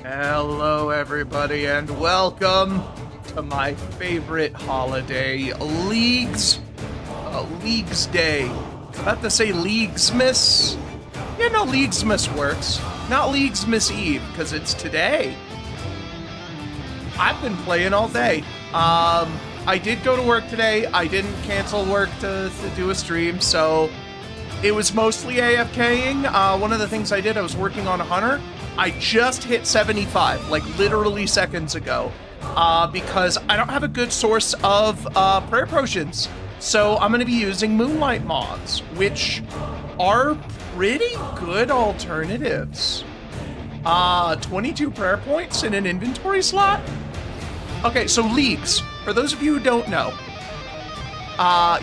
Hello, everybody, and welcome to my favorite holiday, Leagues Day. About to say Leaguesmas. Yeah, no, Leaguesmas works. Not Leaguesmas Eve, because it's today. I've been playing all day. I did go to work today. I didn't cancel work to do a stream, so it was mostly AFKing. One of the things I did, I was working on a hunter. I just hit 75, like literally seconds ago, because I don't have a good source of prayer potions. So I'm going to be using Moonlight Moths, which are pretty good alternatives. 22 prayer points in an inventory slot? Okay, so Leagues, for those of you who don't know,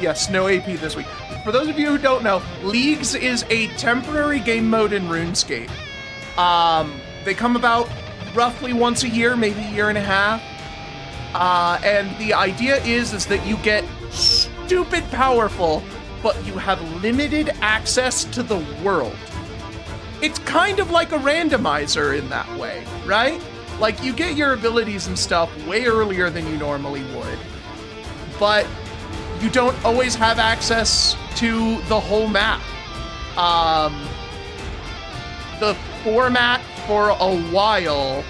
yes, no AP this week. For those of you who don't know, Leagues is a temporary game mode in RuneScape. They come about roughly once a year, maybe a year and a half. And the idea is that you get stupid powerful, but you have limited access to the world. It's kind of like a randomizer in that way, right? Like, you get your abilities and stuff way earlier than you normally would, but you don't always have access to the whole map. The format for a while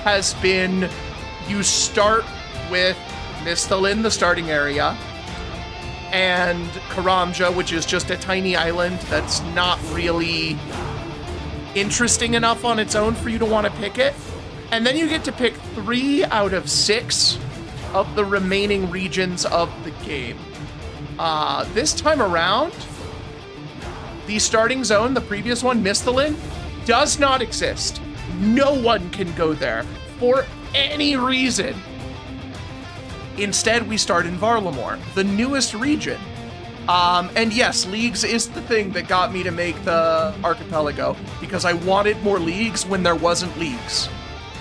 has been you start with Mistalin, the starting area, and Karamja, which is just a tiny island that's not really interesting enough on its own for you to want to pick it. And then you get to pick 3 out of 6 of the remaining regions of the game. This time around, The starting zone, the previous one, Mistalin, does not exist. No one can go there for any reason. Instead, we start in Varlamore, the newest region. And yes, leagues is the thing that got me to make the archipelago, because I wanted more leagues when there wasn't leagues.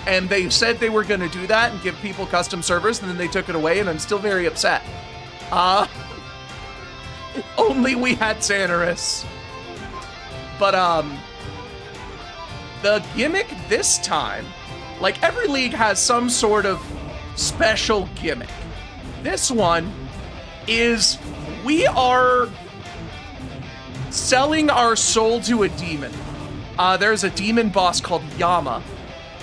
And they said they were going to do that and give people custom servers, and then they took it away, and I'm still very upset. If only we had Xanaris. But, the gimmick this time, like every league has some sort of special gimmick. This one is we are selling our soul to a demon. There's a demon boss called Yama,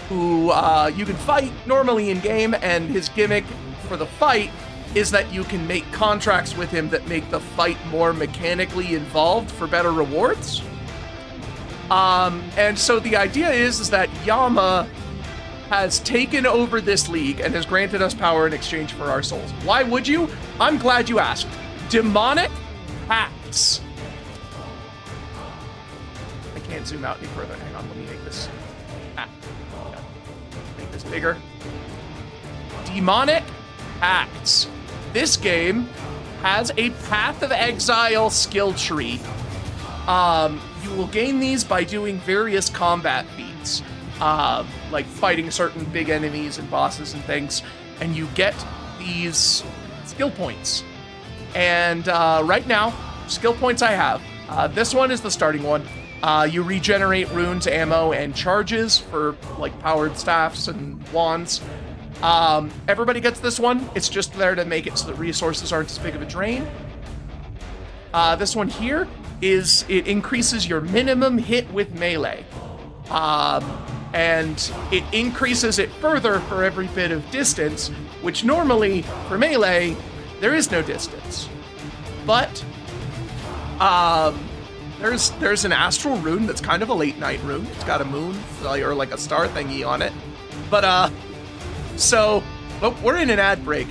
who you can fight normally in game, and his gimmick for the fight is that you can make contracts with him that make the fight more mechanically involved for better rewards. And so the idea is that Yama has taken over this league and has granted us power in exchange for our souls. Why would you? I'm glad you asked. Demonic Pacts. I can't zoom out any further. Hang on, let me make this. Make this bigger. Demonic Pacts. This game has a Path of Exile skill tree. You will gain these by doing various combat feats, like fighting certain big enemies and bosses and things, and you get these skill points. And right now, skill points I have. This one is the starting one. You regenerate runes, ammo, and charges for like powered staffs and wands. Everybody gets this one. It's just there to make it so that resources aren't as big of a drain. This one here is it increases your minimum hit with melee. And it increases it further for every bit of distance, which normally, for melee, there is no distance. But, there's an astral rune that's kind of a late night rune. It's got a moon, or like a star thingy on it. But, we're in an ad break.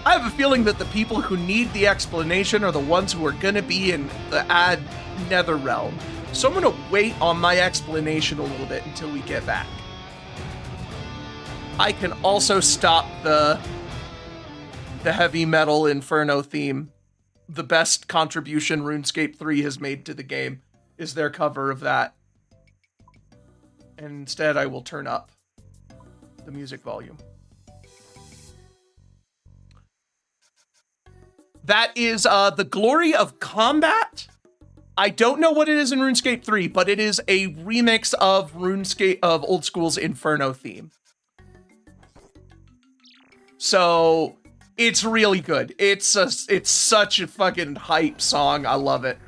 I have a feeling that the people who need the explanation are the ones who are gonna be in the ad nether realm. So I'm gonna wait on my explanation a little bit until we get back. I can also stop the heavy metal inferno theme. The best contribution RuneScape 3 has made to the game is their cover of that. And instead I will turn up the music volume. That is the Glory of Combat. I don't know what it is in RuneScape 3, but it is a remix of Old School's Inferno theme. So it's really good. It's such a fucking hype song. I love it.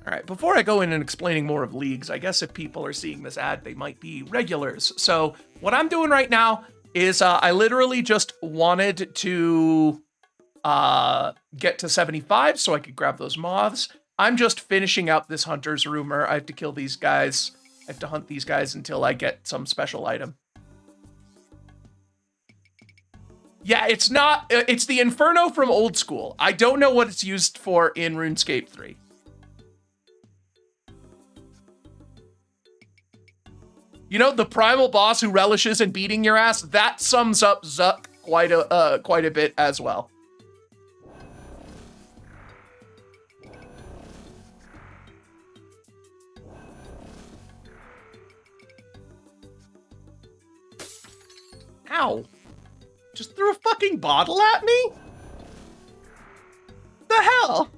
All right, before I go in and explaining more of leagues, I guess if people are seeing this ad, they might be regulars. So what I'm doing right now is I literally just wanted to get to 75 so I could grab those moths. I'm just finishing up this hunter's rumor. I have to kill these guys. I have to hunt these guys until I get some special item. Yeah, it's not, it's the Inferno from Old School. I don't know what it's used for in RuneScape 3. You know, the primal boss who relishes in beating your ass, that sums up Zuck quite a bit as well. Ow. Just threw a fucking bottle at me? The hell?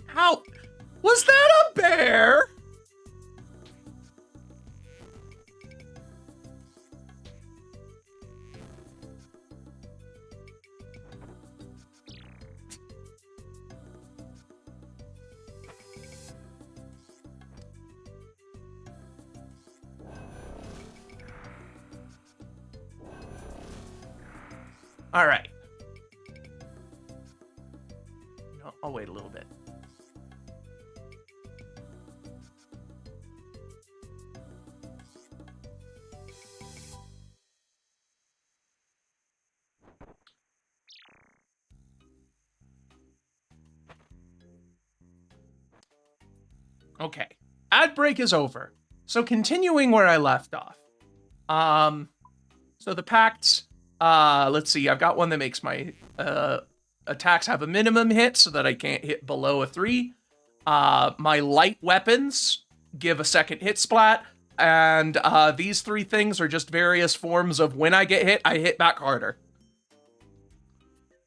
How? Was that a bear? All right. No, I'll wait a little bit. Okay. Ad break is over. So continuing where I left off. So the Pacts, let's see, I've got one that makes my attacks have a minimum hit so that I can't hit below a 3. My light weapons give a second hit splat, and these 3 things are just various forms of when I get hit, I hit back harder.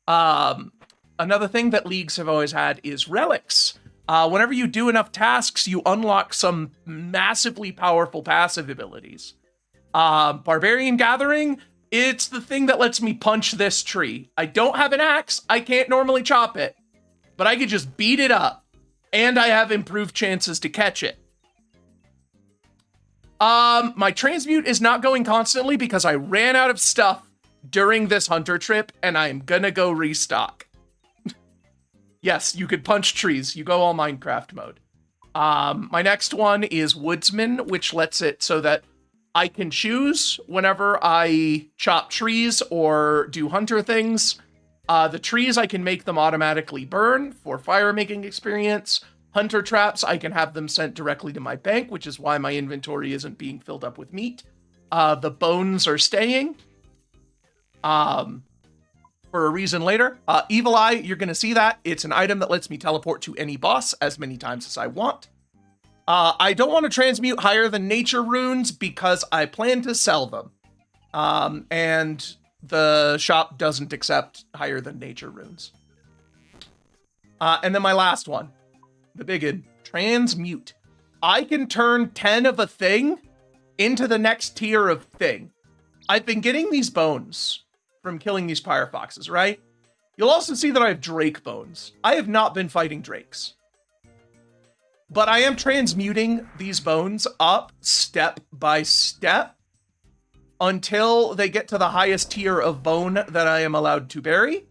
Another thing that leagues have always had is relics. Whenever you do enough tasks, you unlock some massively powerful passive abilities. Barbarian Gathering, it's the thing that lets me punch this tree. I don't have an axe, I can't normally chop it, but I could just beat it up, and I have improved chances to catch it. My transmute is not going constantly because I ran out of stuff during this hunter trip, and I'm gonna go restock. Yes, you could punch trees. You go all Minecraft mode. My next one is Woodsman, which lets it so that I can choose whenever I chop trees or do hunter things. The trees, I can make them automatically burn for fire making experience. Hunter traps, I can have them sent directly to my bank, which is why my inventory isn't being filled up with meat. The bones are staying. For a reason later. Evil Eye, you're going to see that. It's an item that lets me teleport to any boss as many times as I want. I don't want to transmute higher than nature runes because I plan to sell them. And the shop doesn't accept higher than nature runes. And then my last one, the big one, transmute. I can turn 10 of a thing into the next tier of thing. I've been getting these bones from killing these pyre foxes, right? You'll also see that I have drake bones. I have not been fighting drakes. But I am transmuting these bones up step by step until they get to the highest tier of bone that I am allowed to bury,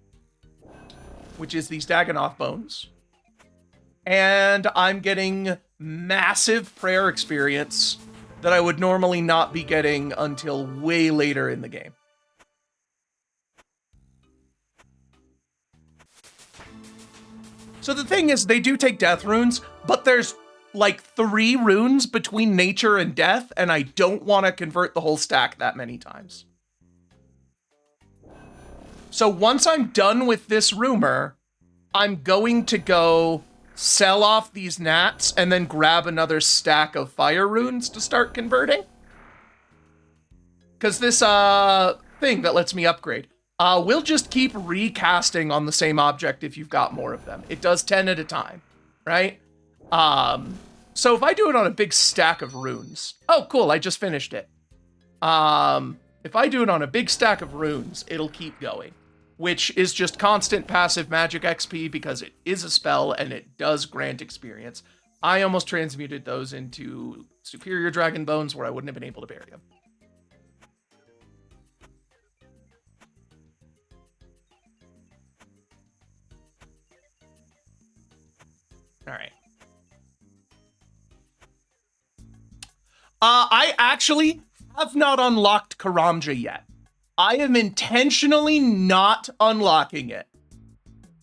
which is these Dagonoth bones. And I'm getting massive prayer experience that I would normally not be getting until way later in the game. So the thing is, they do take death runes, but there's like 3 runes between nature and death, and I don't want to convert the whole stack that many times. So once I'm done with this rumor, I'm going to go sell off these gnats and then grab another stack of fire runes to start converting. Because this thing that lets me upgrade, we'll just keep recasting on the same object if you've got more of them. It does 10 at a time, right? So if I do it on a big stack of runes, oh, cool, I just finished it. If I do it on a big stack of runes, it'll keep going, which is just constant passive magic XP because it is a spell and it does grant experience. I almost transmuted those into superior dragon bones where I wouldn't have been able to bury them. All right. I actually have not unlocked Karamja yet. I am intentionally not unlocking it.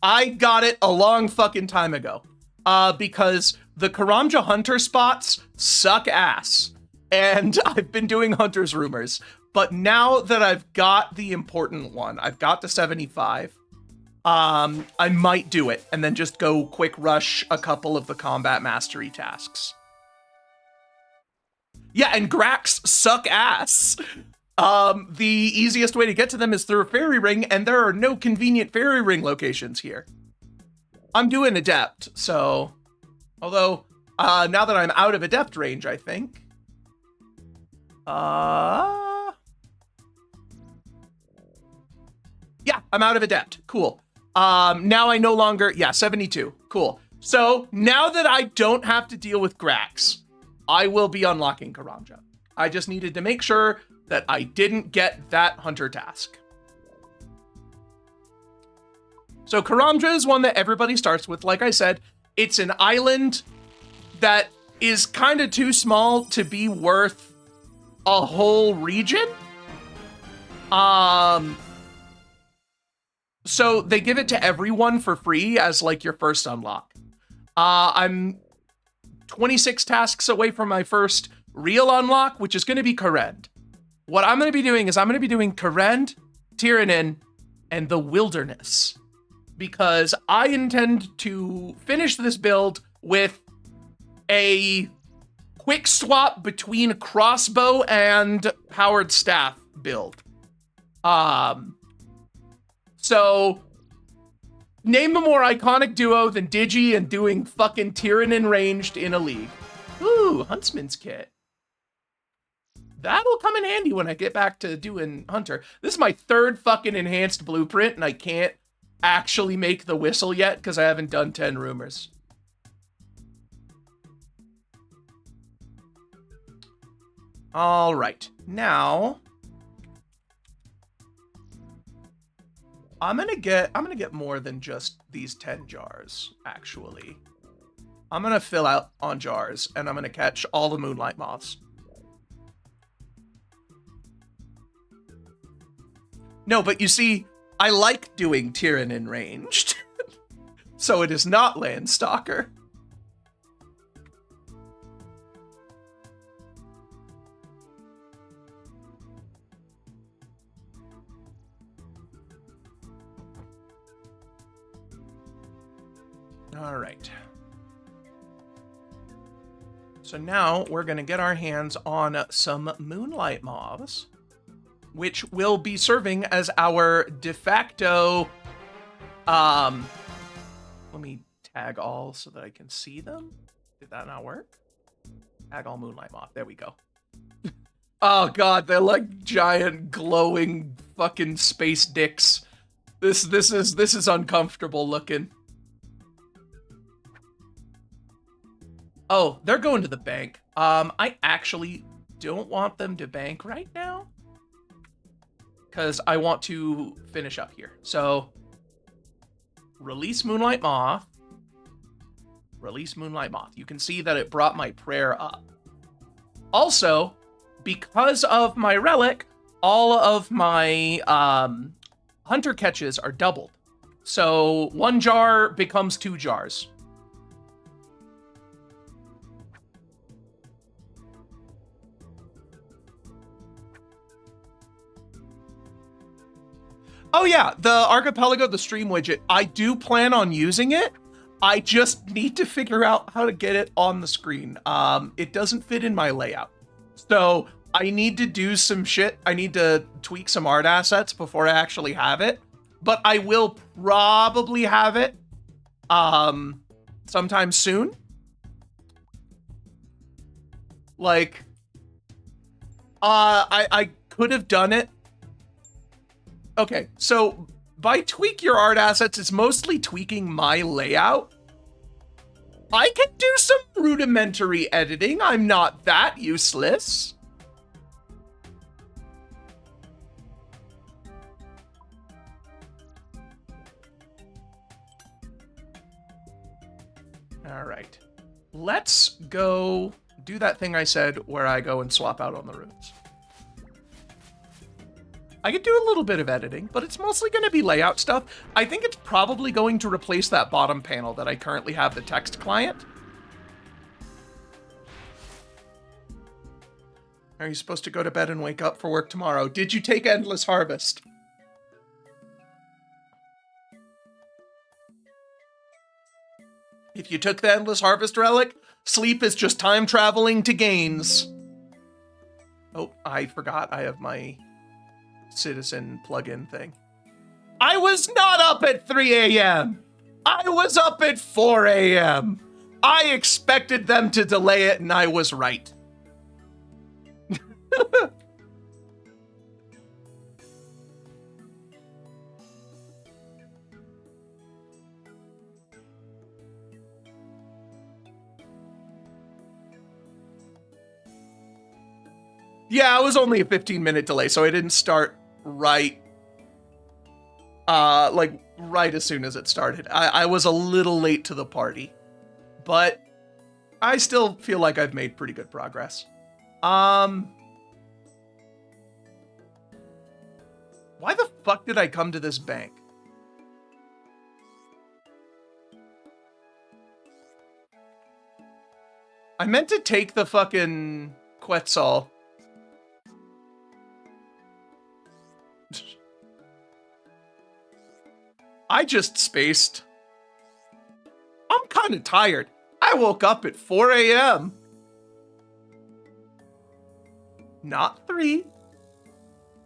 I got it a long fucking time ago. Because the Karamja hunter spots suck ass. And I've been doing hunter's rumors. But now that I've got the important one, I've got the 75, I might do it and then just go quick rush a couple of the combat mastery tasks. Yeah, and Grax suck ass. The easiest way to get to them is through a fairy ring, and there are no convenient fairy ring locations here. I'm doing adept, so... Although, now that I'm out of adept range, I think... Yeah, I'm out of adept. Cool. Now I no longer... Yeah, 72. Cool. So, now that I don't have to deal with Grax, I will be unlocking Karamja. I just needed to make sure that I didn't get that hunter task. So Karamja is one that everybody starts with. Like I said, it's an island that is kind of too small to be worth a whole region. So they give it to everyone for free as like your first unlock. I'm 26 tasks away from my first real unlock, which is going to be Karend. What I'm going to be doing is I'm going to be doing Karend, Tyrannin, and the Wilderness. Because I intend to finish this build with a quick swap between crossbow and powered staff build. So name a more iconic duo than Digi and doing fucking Tyrannin ranged in a league. Ooh, Huntsman's Kit. That'll come in handy when I get back to doing Hunter. This is my third fucking enhanced blueprint, and I can't actually make the whistle yet because I haven't done 10 rumors. All right, now I'm gonna get more than just these 10 jars. Actually, I'm gonna fill out on jars, and I'm gonna catch all the moonlight moths. No, but you see, I like doing Tyrannin ranged, so it is not Landstalker. All right. So now we're going to get our hands on some moonlight moths, which will be serving as our de facto, let me tag all so that I can see them. Did that not work? Tag all moonlight moth. There we go. Oh god, they're like giant glowing fucking space dicks. This is uncomfortable looking. Oh, they're going to the bank. I actually don't want them to bank right now, because I want to finish up here. So, release Moonlight Moth. Release Moonlight Moth. You can see that it brought my prayer up. Also, because of my relic, all of my hunter catches are doubled. So, 1 jar becomes 2 jars. Oh yeah, the Archipelago, the stream widget, I do plan on using it. I just need to figure out how to get it on the screen. It doesn't fit in my layout. So I need to do some shit. I need to tweak some art assets before I actually have it. But I will probably have it sometime soon. Like, I could have done it. Okay, so by tweak your art assets, it's mostly tweaking my layout. I can do some rudimentary editing. I'm not that useless. All right, let's go do that thing I said where I go and swap out on the runes. I could do a little bit of editing, but it's mostly going to be layout stuff. I think it's probably going to replace that bottom panel that I currently have, the text client. Are you supposed to go to bed and wake up for work tomorrow? Did you take Endless Harvest? If you took the Endless Harvest relic, sleep is just time traveling to Gaines. Oh, I forgot I have my citizen plugin thing. I was not up at 3 a.m. I was up at 4 a.m. I expected them to delay it, and I was right. Yeah, it was only a 15-minute delay, so I didn't start right, like, right as soon as it started. I was a little late to the party, but I still feel like I've made pretty good progress. Why the fuck did I come to this bank? I meant to take the fucking Quetzal. I just spaced. I'm kind of tired. I woke up at 4 a.m. Not 3,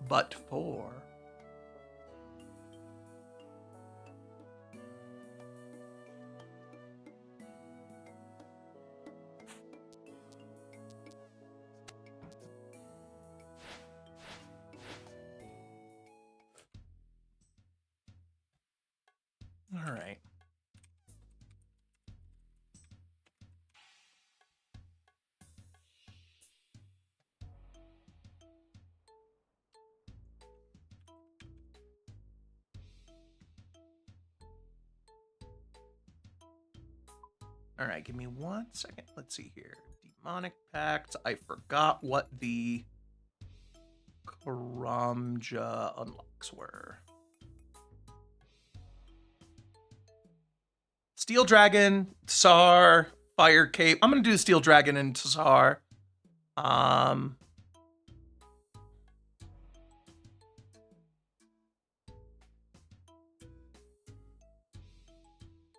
but 4. All right. All right, give me 1 second. Let's see here. Demonic Pacts. I forgot what the Karamja unlocks were. Steel Dragon, Tsar, Fire Cape. I'm gonna do Steel Dragon and Tsar. I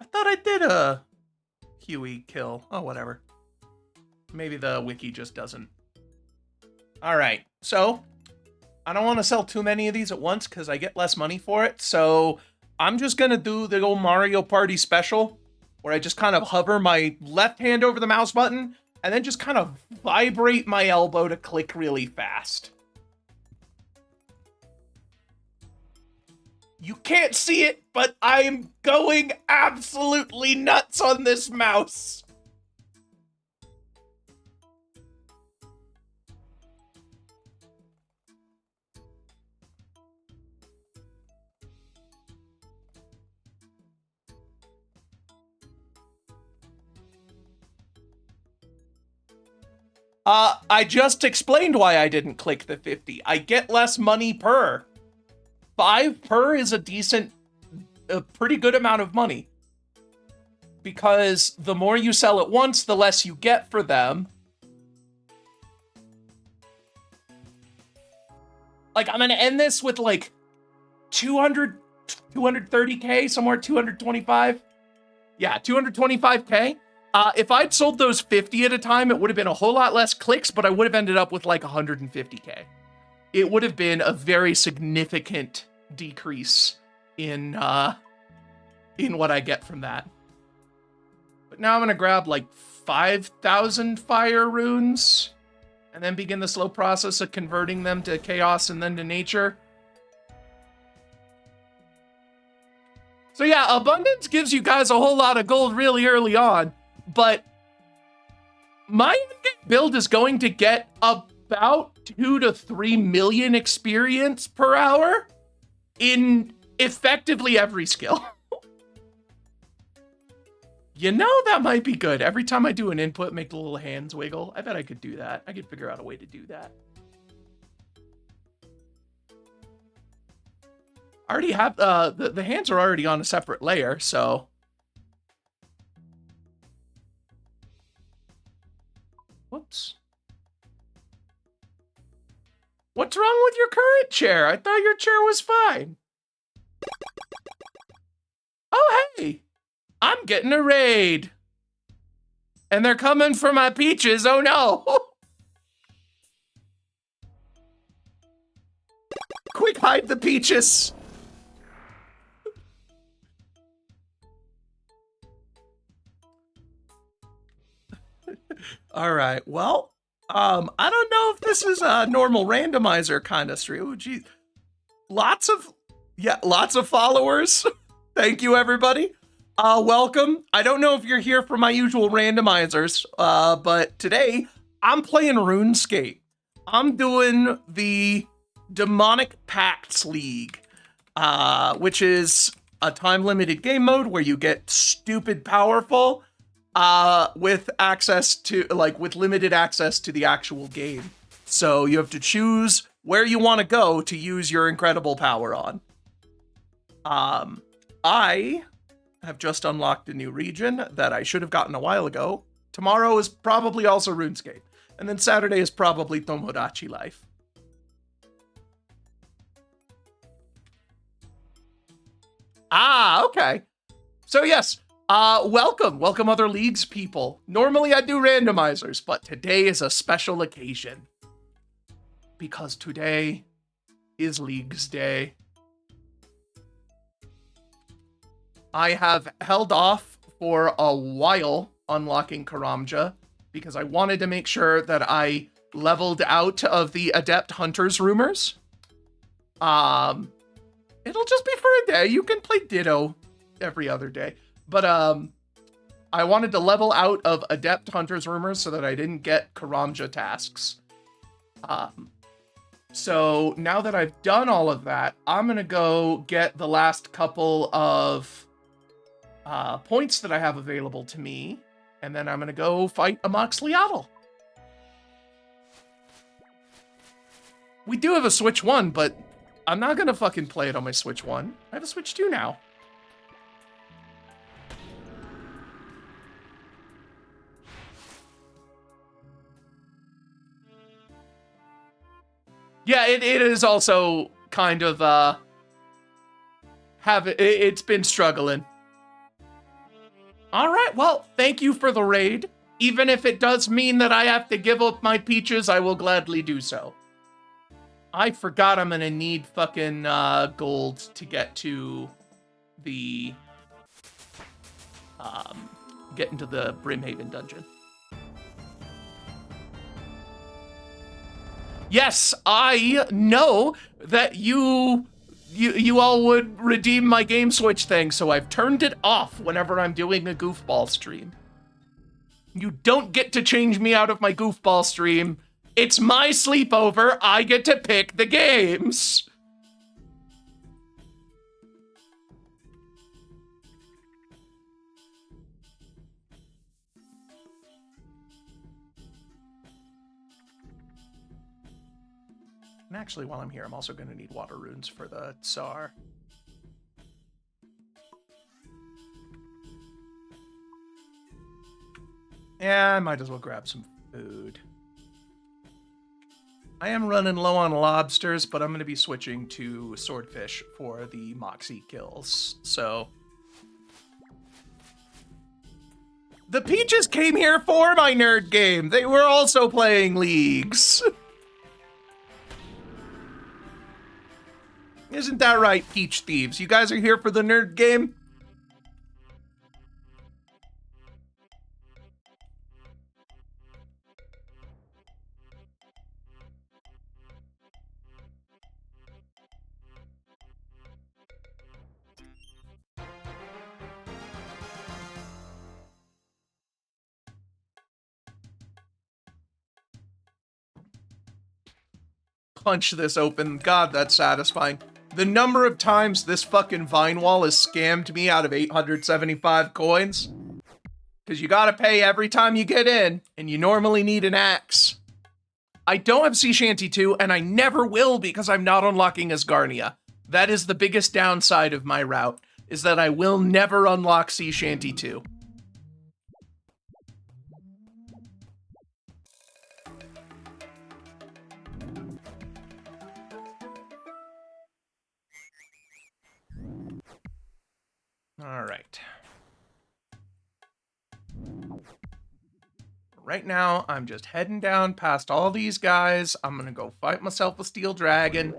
thought I did a Huey kill. Oh, whatever. Maybe the wiki just doesn't. All right, so I don't want to sell too many of these at once because I get less money for it. So I'm just gonna do the old Mario Party special where I just kind of hover my left hand over the mouse button and then just kind of vibrate my elbow to click really fast. You can't see it, but I'm going absolutely nuts on this mouse. I just explained why I didn't click the 50. I get less money per. 5 per is a pretty good amount of money. Because the more you sell at once, the less you get for them. Like, I'm gonna end this with like 200, 230k, somewhere 225. Yeah, 225k. If I'd sold those 50 at a time, it would have been a whole lot less clicks, but I would have ended up with like 150k. It would have been a very significant decrease in what I get from that. But now I'm gonna grab like 5,000 fire runes and then begin the slow process of converting them to chaos and then to nature. So yeah, abundance gives you guys a whole lot of gold really early on, but my build is going to get about 2 to 3 million experience per hour in effectively every skill. You know, that might be good. Every time I do an input, make the little hands wiggle. I bet I could do that. I could figure out a way to do that. I already have, the hands are already on a separate layer, so. Whoops. What's wrong with your current chair? I thought your chair was fine. Oh, hey. I'm getting a raid. And they're coming for my peaches. Oh, no. Quick, hide the peaches. All right. Well, I don't know if this is a normal randomizer kind of stream. Oh, geez. Lots of followers. Thank you, everybody. Welcome. I don't know if you're here for my usual randomizers, but today I'm playing RuneScape. I'm doing the Demonic Pacts League, which is a time-limited game mode where you get stupid powerful, with access to, with limited access to the actual game. So you have to choose where you want to go to use your incredible power on. I have just unlocked a new region that I should have gotten a while ago, Tomorrow is probably also RuneScape. And then Saturday is probably Tomodachi Life. Ah, okay. So yes, welcome other leagues people. Normally I do randomizers, but today is a special occasion. Because today is Leagues Day. I have held off for a while unlocking Karamja because I wanted to make sure that I leveled out of the Adept Hunters rumors. It'll just be for a day. You can play Ditto every other day. But I wanted to level out of Adept Hunters rumors so that I didn't get Karamja tasks. So now that I've done all of that, I'm going to go get the last couple of points that I have available to me, and then I'm going to go fight a Moxliatl. We do have a Switch 1, but I'm not going to fucking play it on my Switch 1. I have a Switch 2 now. Yeah, it is also kind of, it's been struggling. All right, well, thank you for the raid. Even if it does mean that I have to give up my peaches, I will gladly do so. I forgot I'm gonna need fucking gold to get to the, get into the Brimhaven dungeon. Yes, I know that you all would redeem my game switch thing, so I've turned it off whenever I'm doing a goofball stream. You don't get to change me out of my goofball stream. It's my sleepover. I get to pick the games. And actually, while I'm here, I'm also going to need water runes for the Tsar. Yeah, I might as well grab some food. I am running low on lobsters, but I'm going to be switching to swordfish for the Moxie kills, so... The Peaches came here for my nerd game! They were also playing Leagues! Isn't that right, Peach Thieves? You guys are here for the nerd game? Punch this open. God, that's satisfying. The number of times this fucking Vine Wall has scammed me out of 875 coins. Because you gotta pay every time you get in, and you normally need an axe. I don't have Sea Shanty 2, and I never will because I'm not unlocking Asgarnia. That is the biggest downside of my route, is that I will never unlock Sea Shanty 2. All right. Right now, I'm just heading down past all these guys. I'm gonna go fight myself a steel dragon.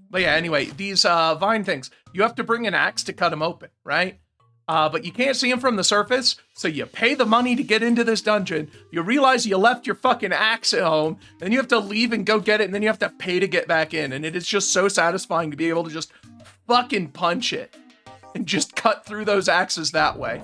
But yeah, anyway, these vine things, you have to bring an axe to cut them open, right? But you can't see them from the surface, so you pay the money to get into this dungeon. You realize you left your fucking axe at home, then you have to leave and go get it, and then you have to pay to get back in. And it is just so satisfying to be able to just fucking punch it and just cut through those axes that way.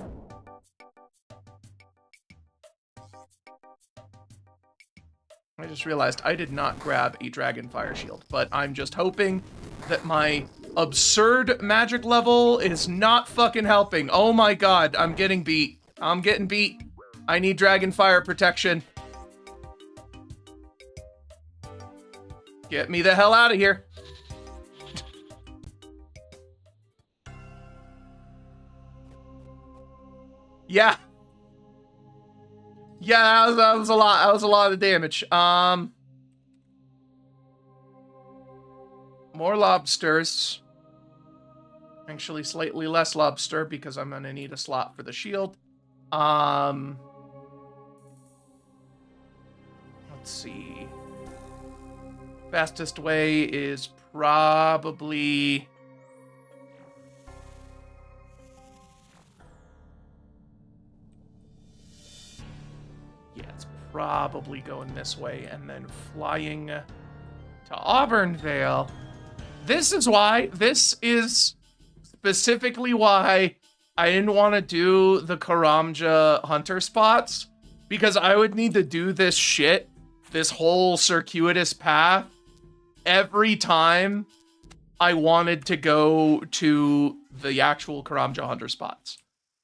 I just realized I did not grab a dragon fire shield, but I'm just hoping that my absurd magic level is not fucking helping. Oh my god, I'm getting beat. I'm getting beat. I need dragon fire protection. Get me the hell out of here. Yeah. Yeah, that was a lot. That was a lot of damage. More lobsters. Actually, slightly less lobster because I'm gonna need a slot for the shield. Let's see. Fastest way is probably... Yeah, it's probably going this way and then flying to Auburnvale. This is specifically why I didn't want to do the Karamja hunter spots, because I would need to do this shit, this whole circuitous path, every time I wanted to go to the actual Karamja hunter spots,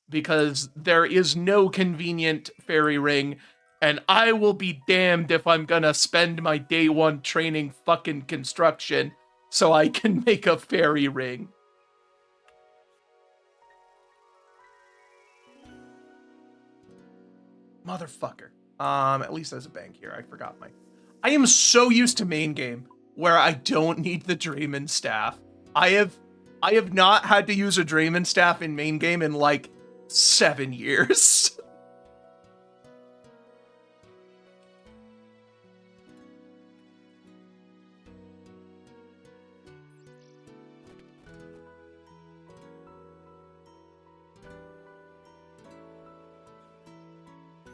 because there is no convenient fairy ring, and I will be damned if I'm gonna spend my day one training fucking construction so I can make a fairy ring. Motherfucker. At least there's a bank here. I forgot my... I am so used to main game where I don't need the Draymond staff. I have not had to use a Draymond staff in main game in like 7 years.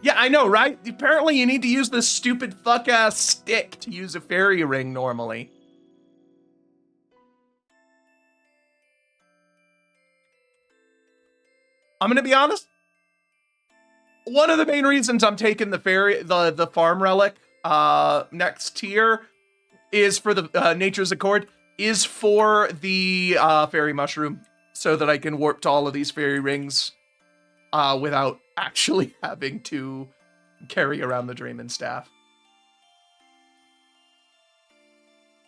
Yeah, I know, right? Apparently you need to use this stupid fuck-ass stick to use a fairy ring normally. I'm gonna be honest. One of the main reasons I'm taking the farm relic next tier is for the Nature's Accord, is for the fairy mushroom, so that I can warp to all of these fairy rings without actually having to carry around the Draymond staff.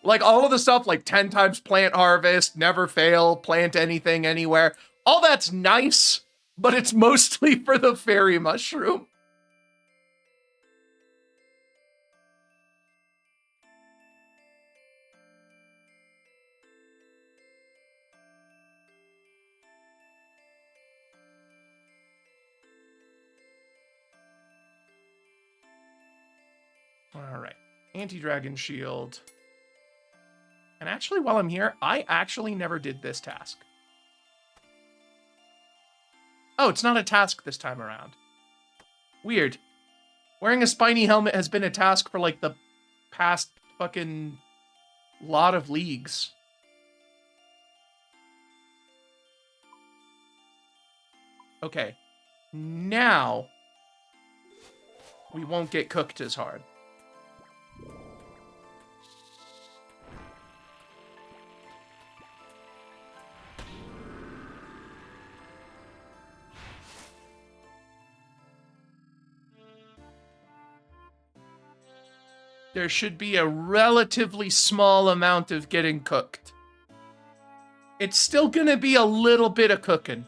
Like all of the stuff like 10 times plant harvest, never fail, plant anything anywhere, all that's nice, but it's mostly for the fairy mushroom. All right, anti-dragon shield. And actually, while I'm here, I actually never did this task. Oh, it's not a task this time around. Weird. Wearing a spiny helmet has been a task for like the past fucking lot of leagues. Okay. Now we won't get cooked as hard. There should be a relatively small amount of getting cooked. It's still gonna be a little bit of cooking,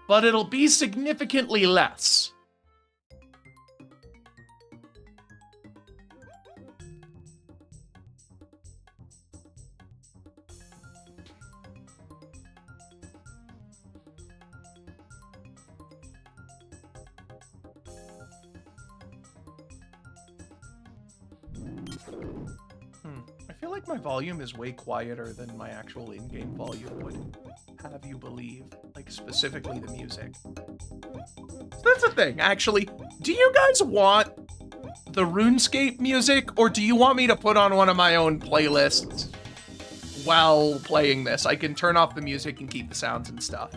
but it'll be significantly less. I feel like my volume is way quieter than my actual in-game volume would have you believe, like specifically the music. So that's the thing, actually. Do you guys want the RuneScape music, or do you want me to put on one of my own playlists while playing this? I can turn off the music and keep the sounds and stuff.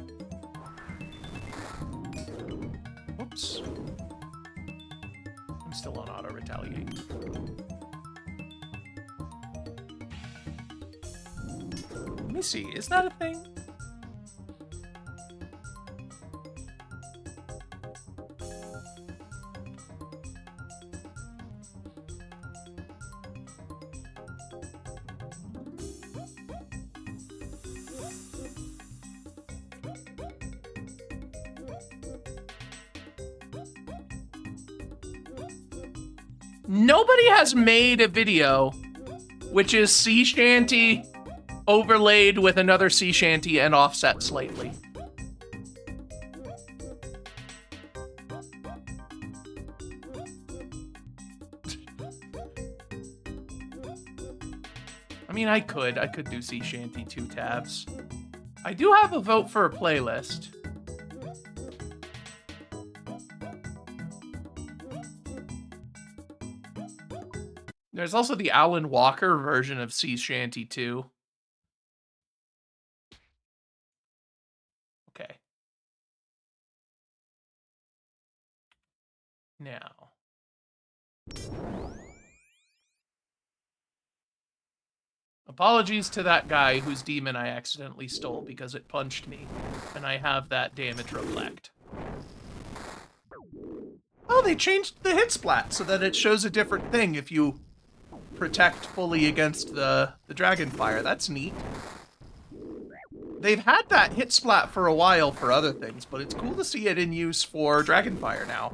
Oops. I'm still on auto retaliate. Let me see, is that a thing? Nobody has made a video which is sea shanty overlaid with another sea shanty and offset slightly. I mean, I could do sea shanty 2 tabs. I do have a vote for a playlist. There's also the Alan Walker version of Sea Shanty 2. Okay. Now. Apologies to that guy whose demon I accidentally stole because it punched me, and I have that damage reflect. Oh, they changed the hit splat so that it shows a different thing if you protect fully against the dragon fire. That's neat. They've had that hit splat for a while for other things, but it's cool to see it in use for Dragonfire now.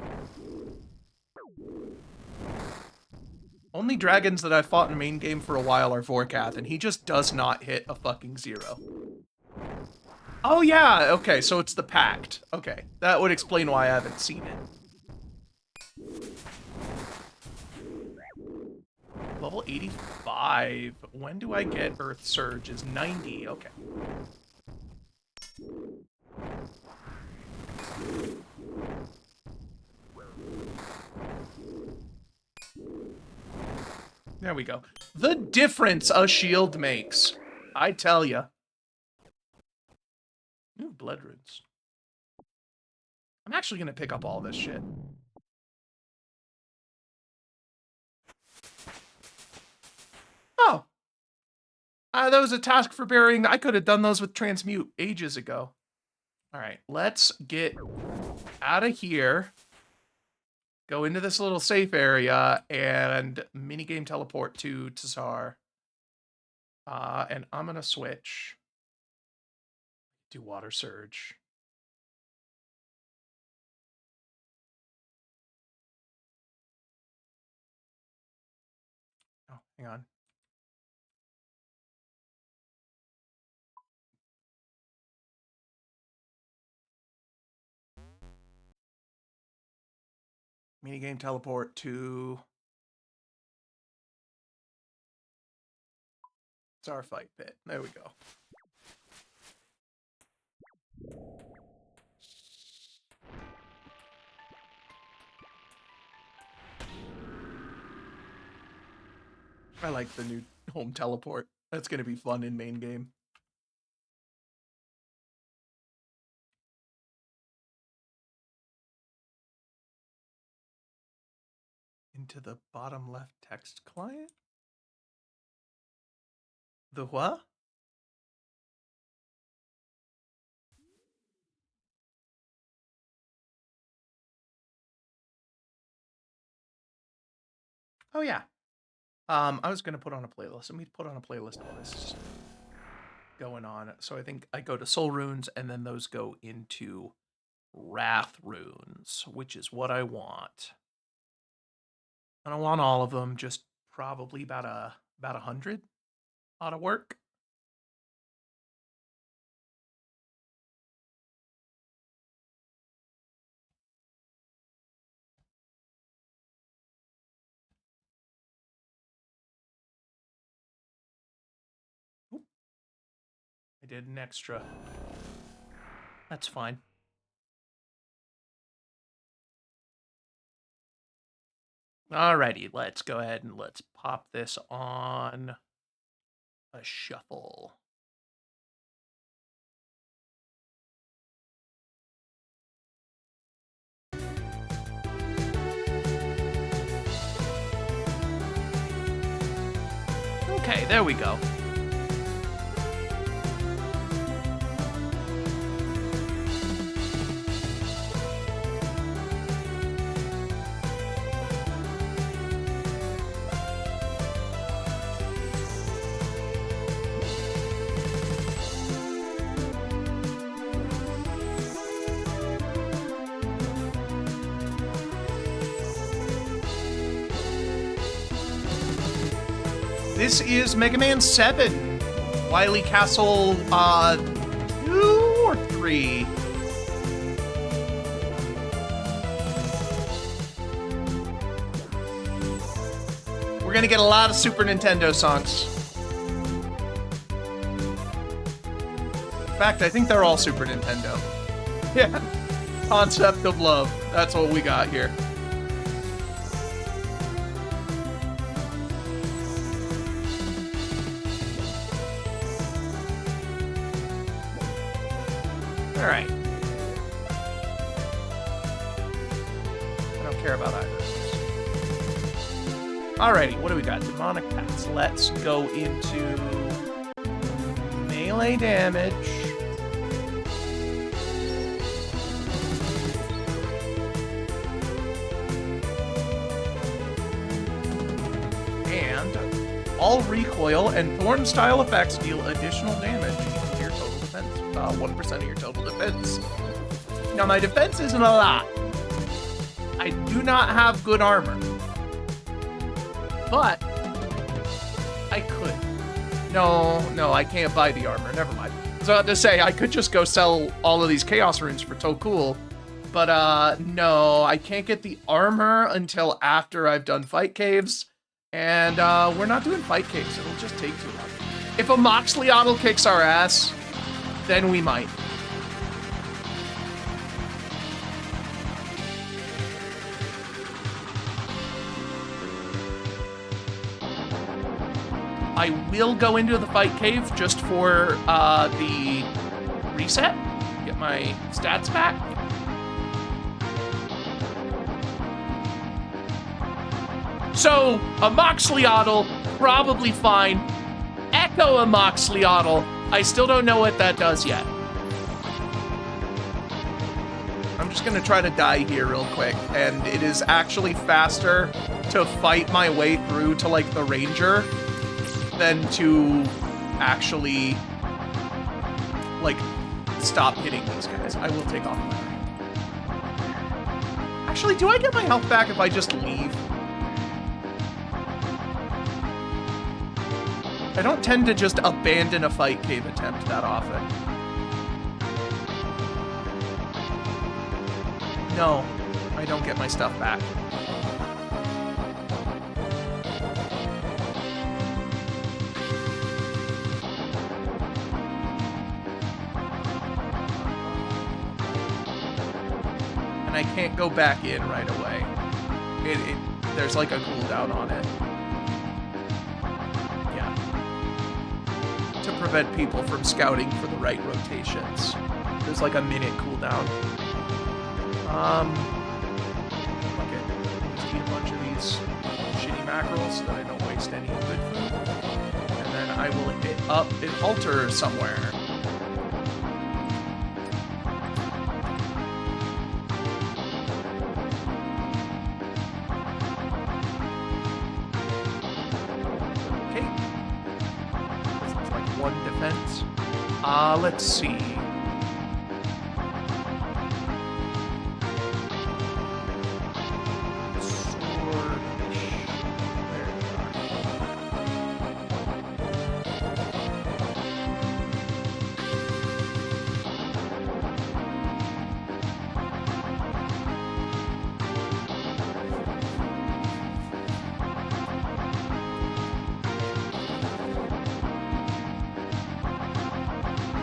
Only dragons that I've fought in main game for a while are Vorkath, and he just does not hit a fucking 0. Oh yeah, okay, so it's the Pact. Okay, that would explain why I haven't seen it. Level 85. When do I get Earth Surge? Is 90. Okay. There we go. The difference a shield makes. I tell ya. Ooh, blood runes. I'm actually gonna pick up all this shit. Oh. That was a task for burying. I could have done those with transmute ages ago. All right, let's get out of here. Go into this little safe area and minigame teleport to Tazar. And I'm gonna switch. Do water surge. Oh, hang on. Minigame teleport to it's our fight pit. There we go. I like the new home teleport. That's gonna be fun in main game. Into the bottom left text client? The what? Oh yeah. I was gonna put on a playlist. Let me put on a playlist while this is going on. So I think I go to Soul Runes and then those go into Wrath Runes, which is what I want. I don't want all of them, just probably about 100 ought to work. Oop. I did an extra. That's fine. Alrighty, let's go ahead and let's pop this on a shuffle. Okay, there we go. This is Mega Man 7. Wily Castle, 2 or 3? We're gonna get a lot of Super Nintendo songs. In fact, I think they're all Super Nintendo. Yeah. Concept of Love. That's what we got here. All right. I don't care about either of those. Alrighty, what do we got? Demonic Pacts. Let's go into melee damage. And all recoil and thorn style effects deal additional damage to your total defense. 1% of your total defense. Now, my defense isn't a lot. I do not have good armor. But I could. No, I can't buy the armor. Never mind. So to say, I could just go sell all of these Chaos Runes for Tocool. But no, I can't get the armor until after I've done Fight Caves. And we're not doing Fight Caves. It'll just take too long. If a Moxliotl kicks our ass, then we might. I will go into the Fight Cave just for the reset. Get my stats back. So, a Moxliotl, probably fine. Echo a Moxliotl. I still don't know what that does yet. I'm just gonna try to die here real quick, and it is actually faster to fight my way through to, like, the Ranger than to actually, like, stop hitting these guys. I will take off my ring. Actually, do I get my health back if I just leave? I don't tend to just abandon a Fight Cave attempt that often. No, I don't get my stuff back. And I can't go back in right away. There's like a cooldown on it. To prevent people from scouting for the right rotations. There's like a minute cooldown. Okay. Just eat a bunch of these shitty mackerels so that I don't waste any good food. And then I will hit up an altar somewhere. One defense. Let's see. Sword. There you are.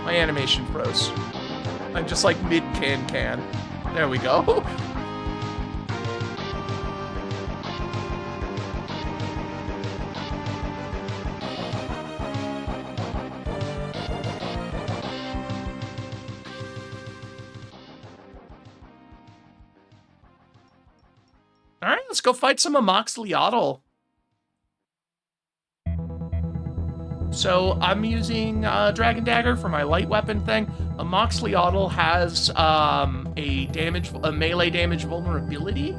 My animation froze. I'm just like mid-can. There we go. Alright, let's go fight some Moxliotl. So I'm using Dragon Dagger for my light weapon thing. A Moxliotl has a melee damage vulnerability.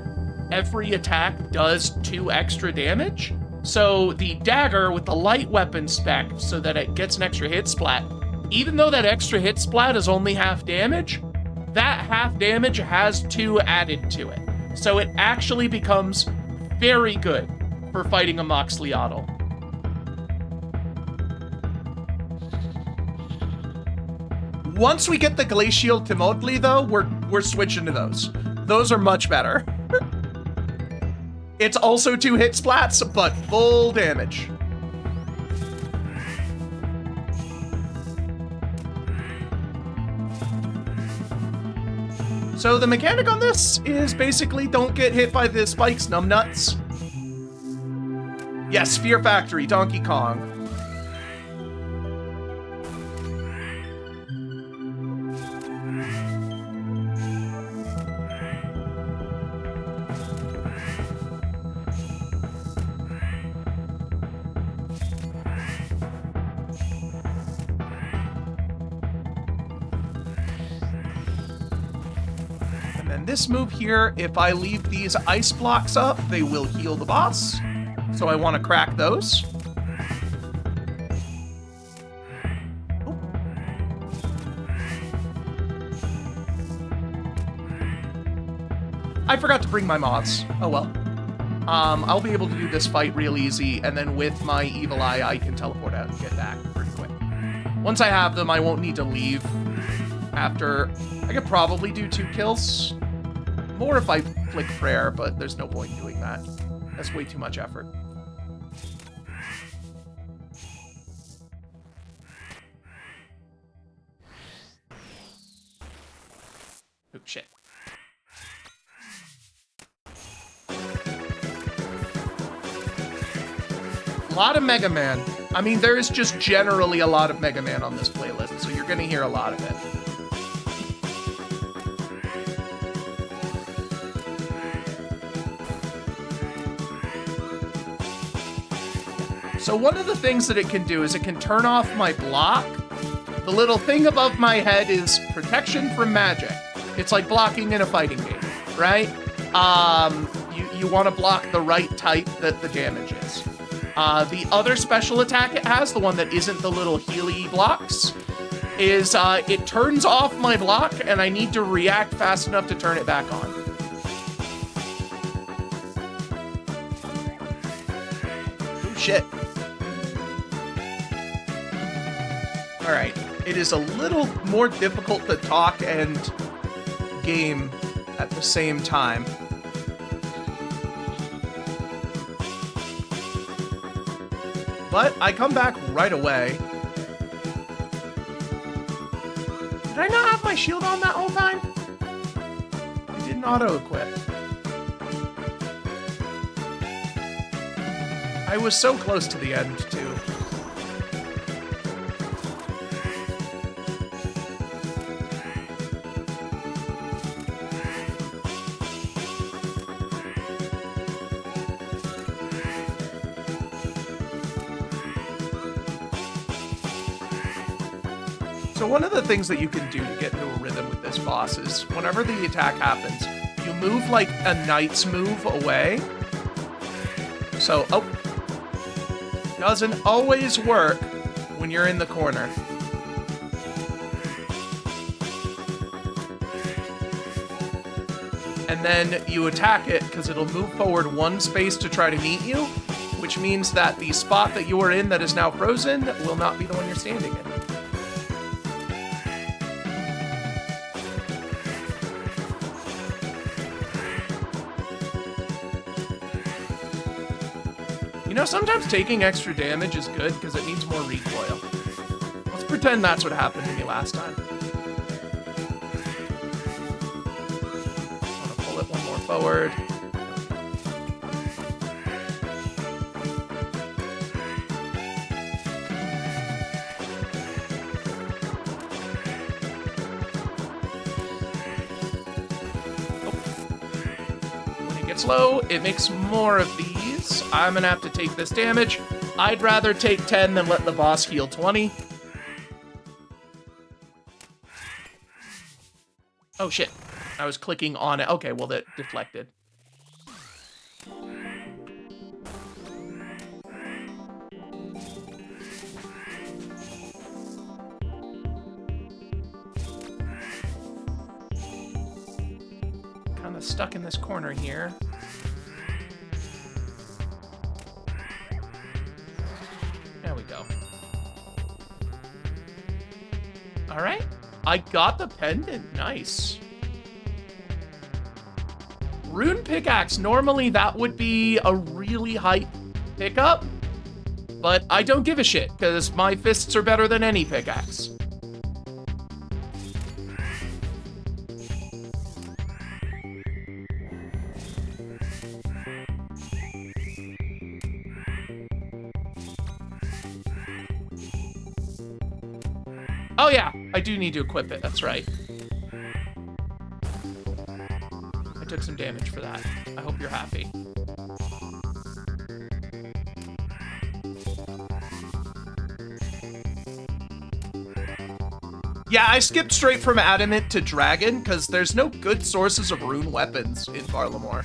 Every attack does 2 extra damage. So the dagger with the light weapon spec, so that it gets an extra hit splat, even though that extra hit splat is only half damage, that half damage has 2 added to it. So it actually becomes very good for fighting a Moxliotl. Once we get the Glacial Timotli, though, we're switching to those. Those are much better. It's also 2 hit splats, but full damage. So the mechanic on this is basically don't get hit by the spikes, numbnuts. Yes, Fear Factory, Donkey Kong. This move here, if I leave these ice blocks up, they will heal the boss. So I want to crack those. Oh. I forgot to bring my moths. Oh well. I'll be able to do this fight real easy, and then with my evil eye, I can teleport out and get back pretty quick. Once I have them, I won't need to leave after. I could probably do 2 kills. More if I flick prayer, but there's no point doing that. That's way too much effort. Oh, shit. A lot of Mega Man. I mean, there is just generally a lot of Mega Man on this playlist, so you're gonna hear a lot of it. So one of the things that it can do is it can turn off my block. The little thing above my head is protection from magic. It's like blocking in a fighting game, right? You want to block the right type that the damage is. The other special attack it has, the one that isn't the little healy blocks, is it turns off my block and I need to react fast enough to turn it back on. Oh, shit. All right, it is a little more difficult to talk and game at the same time. But I come back right away. Did I not have my shield on that whole time? It didn't auto-equip. I was so close to the end, too. So one of the things that you can do to get into a rhythm with this boss is whenever the attack happens, you move like a knight's move away. So, oh. Doesn't always work when you're in the corner. And then you attack it because it'll move forward 1 space to try to meet you, which means that the spot that you are in that is now frozen will not be the one you're standing in. You know, sometimes taking extra damage is good because it means more recoil. Let's pretend that's what happened to me last time. I want to pull it 1 more forward. Oh. When it gets low, it makes more of these. I'm gonna have to take this damage. I'd rather take 10 than let the boss heal 20. Oh shit, I was clicking on it. Okay, well that deflected. Kinda stuck in this corner here. There we go. All right. I got the pendant. Nice. Rune pickaxe. Normally that would be a really hype pickup, but I don't give a shit because my fists are better than any pickaxe. Oh yeah, I do need to equip it, that's right. I took some damage for that. I hope you're happy. Yeah, I skipped straight from Adamant to Dragon, because there's no good sources of rune weapons in Varlamore.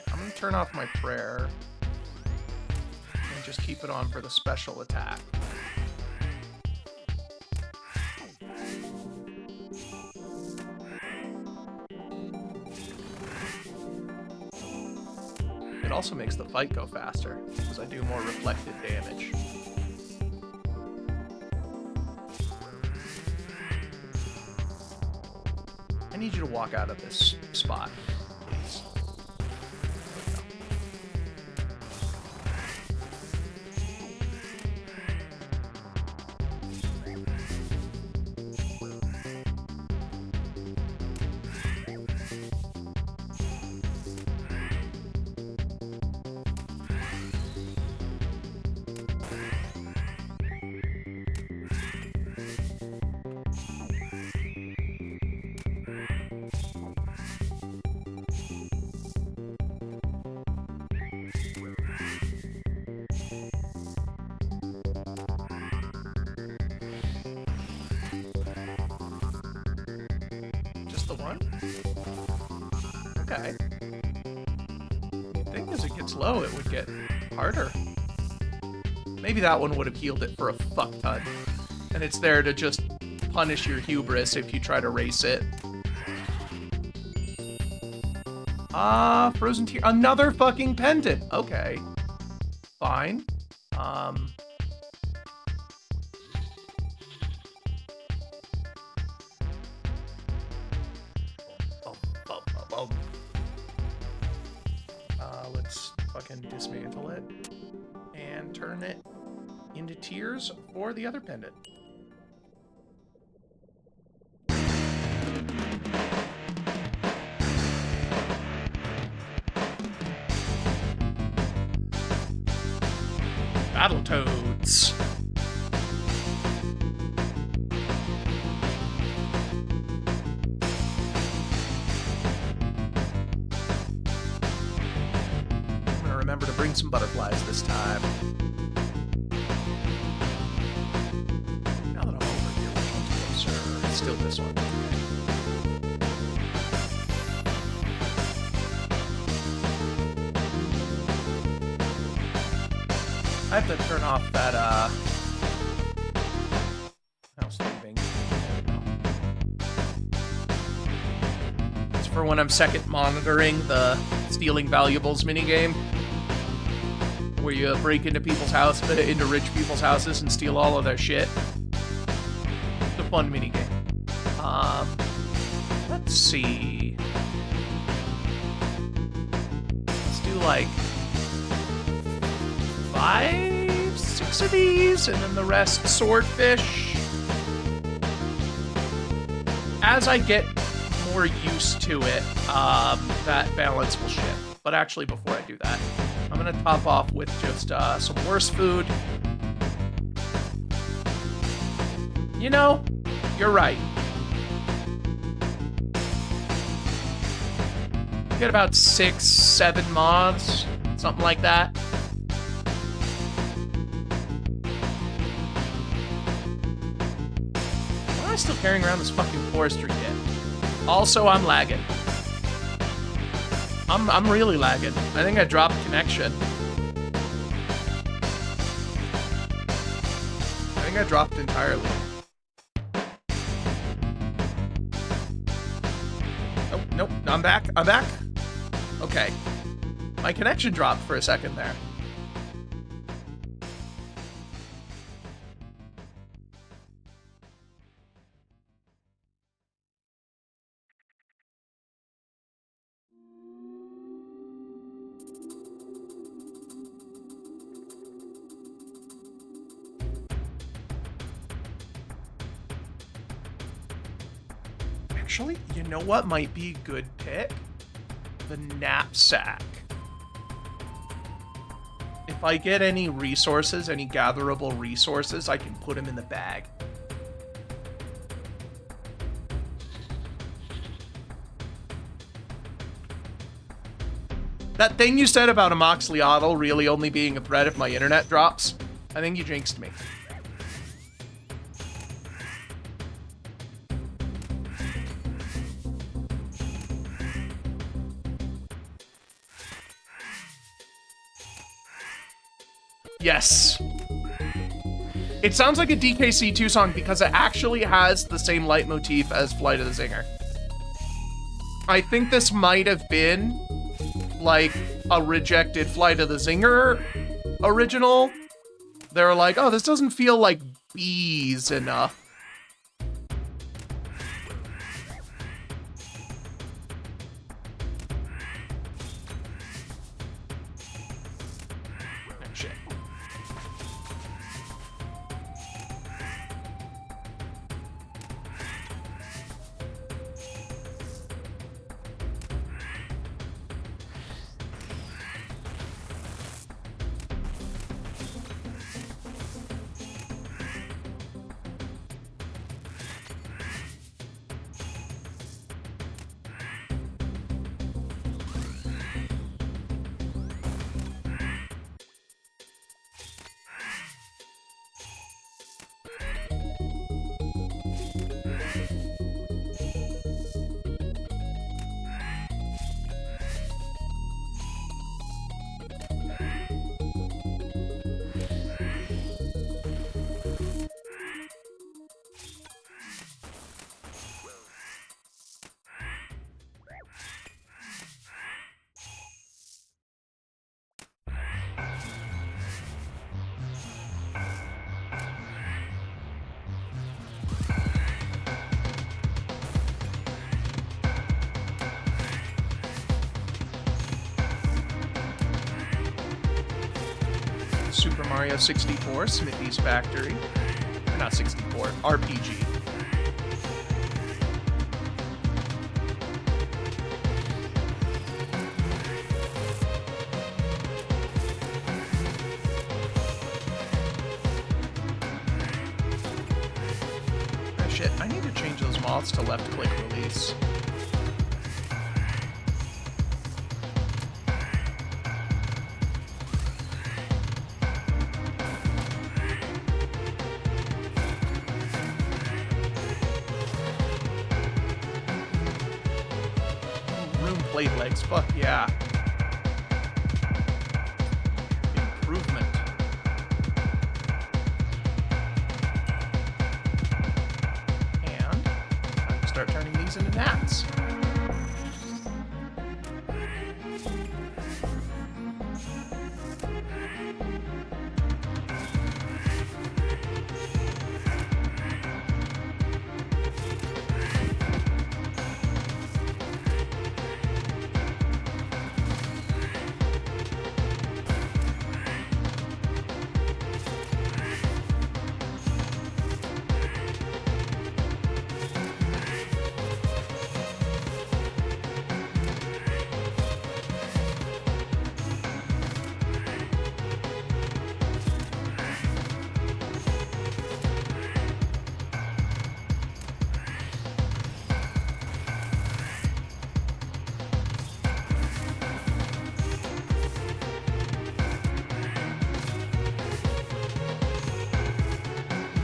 I'm gonna turn off my prayer and just keep it on for the special attack. It also makes the fight go faster, because I do more reflected damage. I need you to walk out of this spot, please. The one? Okay. You'd think as it gets low, it would get harder. Maybe that one would have healed it for a fuck ton. And it's there to just punish your hubris if you try to race it. Frozen Tear. Another fucking pendant. Okay. Fine. Let's fucking dismantle it and turn it into tears for the other pendant. Battletoads. Remember to bring some butterflies this time. Now that I'm over here, which one's closer? It's still this one. I have to turn off that, housekeeping. It's for when I'm second monitoring the stealing valuables minigame, where you break into people's house, into rich people's houses and steal all of their shit. It's a fun minigame. Let's see. Let's do like 5, 6 of these, and then the rest swordfish. As I get more used to it, that balance will shift. But actually, before I do that, I'm gonna top off with just some worse food. You know, you're right. Get about 6, 7 moths, something like that. Why am I still carrying around this fucking forestry kit? Also, I'm lagging. I'm really lagging. I think I dropped connection. I think I dropped entirely. Nope, I'm back. I'm back. Okay. My connection dropped for a second there. Actually, you know what might be a good pick? The knapsack. If I get any resources, any gatherable resources, I can put them in the bag. That thing you said about a Moxliotl really only being a threat if my internet drops, I think you jinxed me. Yes. It sounds like a DKC2 song because it actually has the same leitmotif as Flight of the Zinger. I think this might have been like a rejected Flight of the Zinger original. They were like, oh, this doesn't feel like bees enough. Super Mario 64, Smithy's Factory. Or not 64, RPG. Oh shit, I need to change those moths to left click release. Plate legs, fuck yeah. Improvement. And time to start turning these into gnats.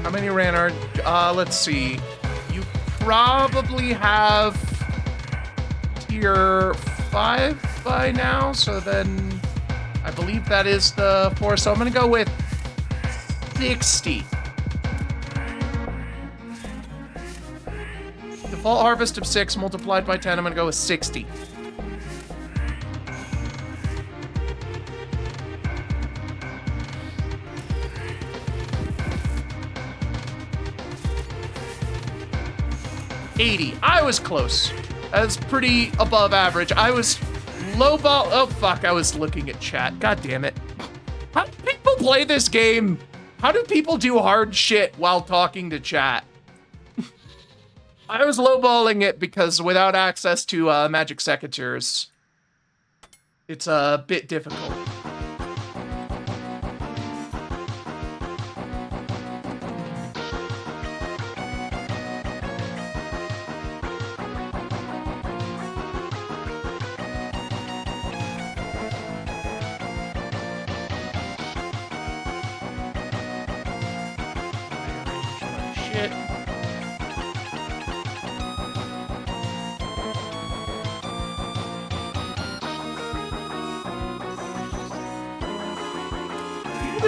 How many ran are, let's see. You probably have tier 5 by now, so then I believe that is the 4, so I'm gonna go with 60. The Default harvest of 6 multiplied by 10. I'm gonna go with 60. $80. I was close. That's pretty above average. I was lowball. Oh, fuck. I was looking at chat. God damn it. How do people play this game? How do people do hard shit while talking to chat? I was lowballing it because without access to magic secateurs, it's a bit difficult.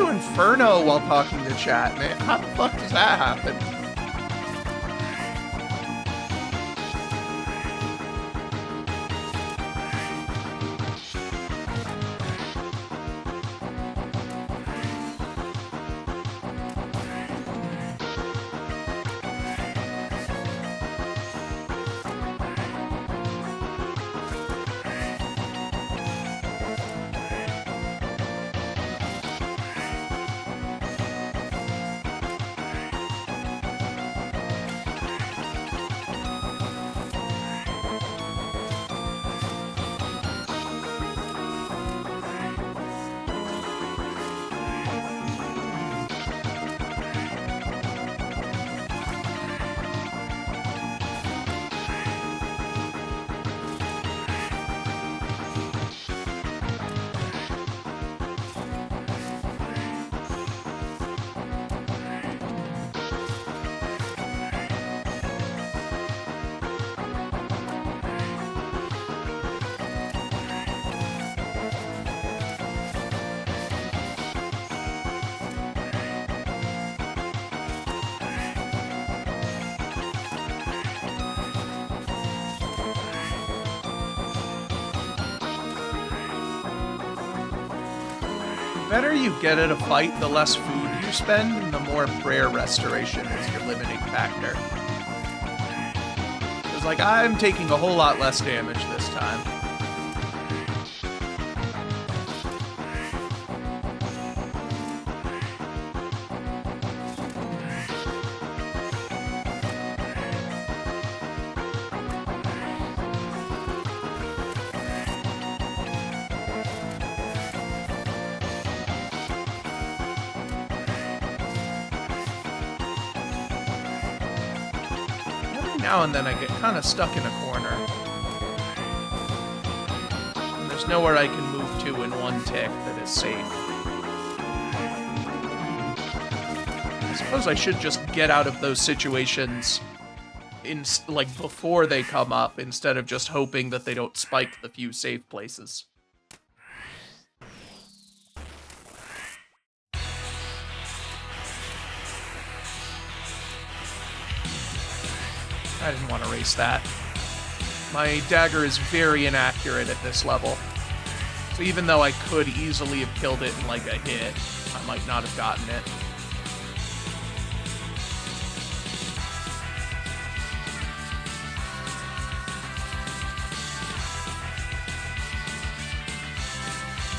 Inferno while talking to chat, man. How the fuck does that happen? The better you get at a fight, the less food you spend, and the more prayer restoration is your limiting factor. Because, like, I'm taking a whole lot less damage this time. Now and then I get kind of stuck in a corner. And there's nowhere I can move to in one tick that is safe. I suppose I should just get out of those situations like before they come up, instead of just hoping that they don't spike the few safe places. I didn't want to race that. My dagger is very inaccurate at this level. So even though I could easily have killed it in like a hit, I might not have gotten it.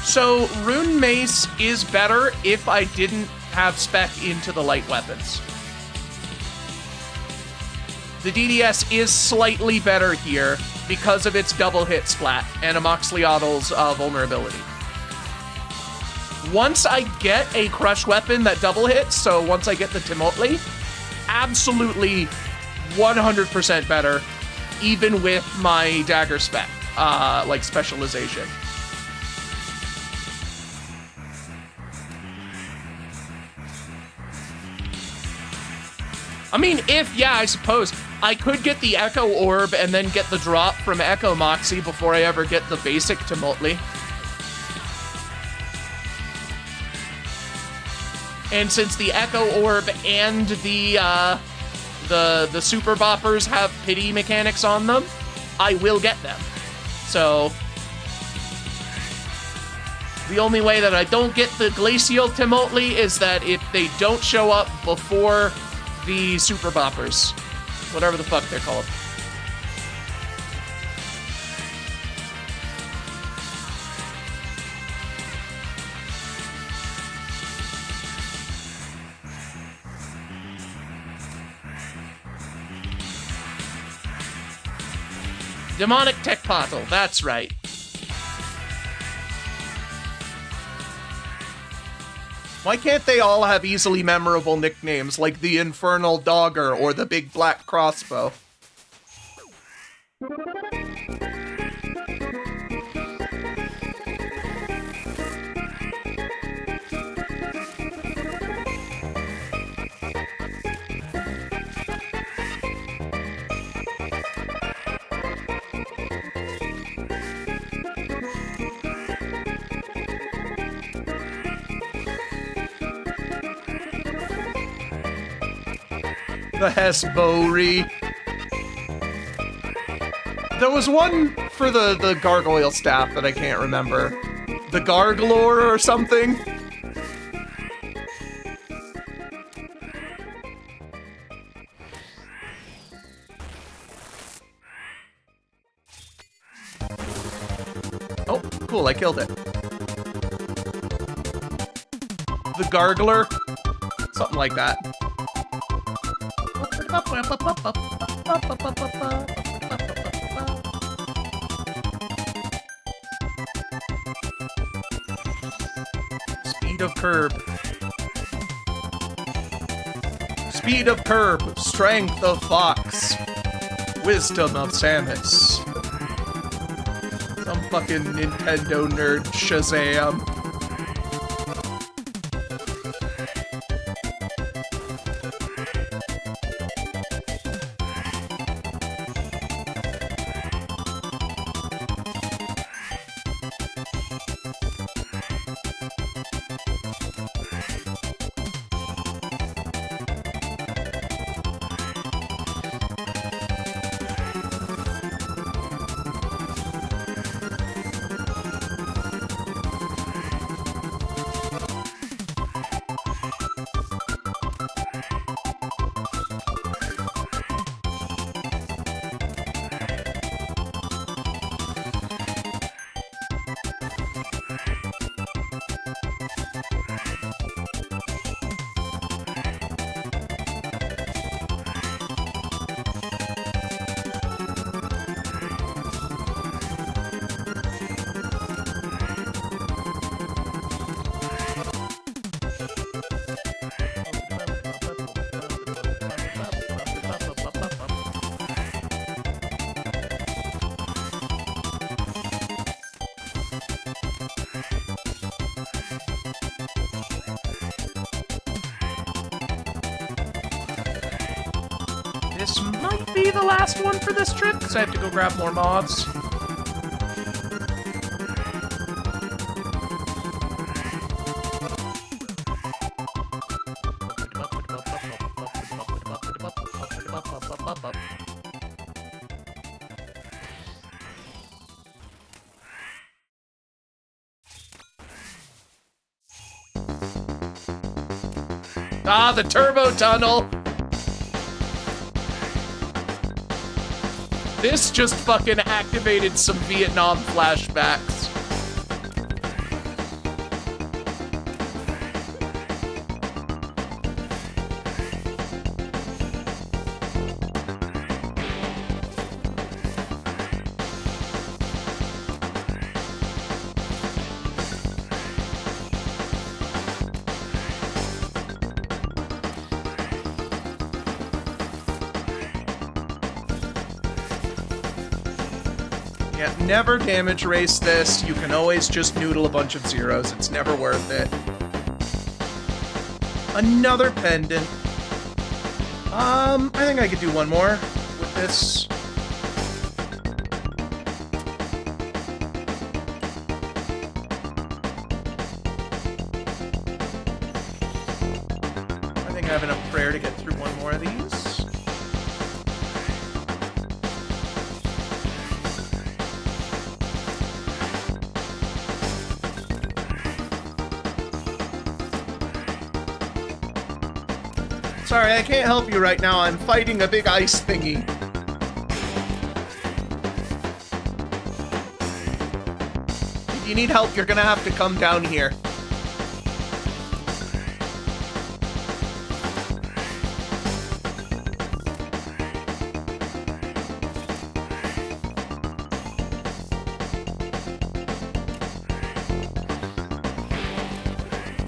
So Rune Mace is better if I didn't have spec into the light weapons. The DDS is slightly better here because of its double hit splat and Amoxicill's vulnerability. Once I get a crush weapon that double hits, so once I get the Timotli, absolutely 100% better, even with my dagger spec, like specialization. I mean, I suppose I could get the Echo Orb and then get the drop from Echo Moxie before I ever get the basic Timotli. And since the Echo Orb and the the Super Boppers have pity mechanics on them, I will get them. So the only way that I don't get the Glacial Timotli is that if they don't show up before the Super Boppers. Whatever the fuck they're called. Demonic Tecpotl, that's right. Why can't they all have easily memorable nicknames like the Infernal Dogger or the Big Black Crossbow? The Hesbori. There was one for the gargoyle staff that I can't remember. The Garglor or something? Oh, cool, I killed it. The Gargler? Something like that. Speed of curb. Speed of curb. Strength of fox. Wisdom of Samus. Some fucking Nintendo nerd Shazam. This might be the last one for this trip, because I have to go grab more moths. Ah, the turbo tunnel! This just fucking activated some Vietnam flashbacks. Yeah, never damage race this. You can always just noodle a bunch of zeros. It's never worth it. Another pendant. I think I could do one more with this. I think I have enough prayer to get through one more of these. Sorry, I can't help you right now. I'm fighting a big ice thingy. If you need help, you're gonna have to come down here.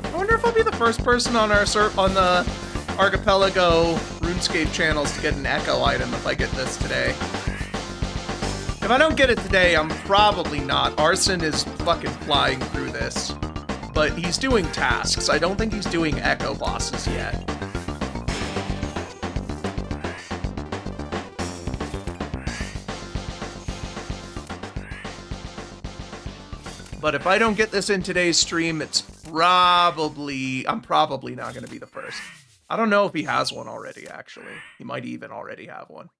I wonder if I'll be the first person on our on the Archipelago RuneScape channels to get an echo item if I get this today. If I don't get it today, I'm probably not. Arson is fucking flying through this. But he's doing tasks. I don't think he's doing echo bosses yet. But if I don't get this in today's stream, it's I'm probably not going to be the first. I don't know if he has one already, actually. He might even already have one.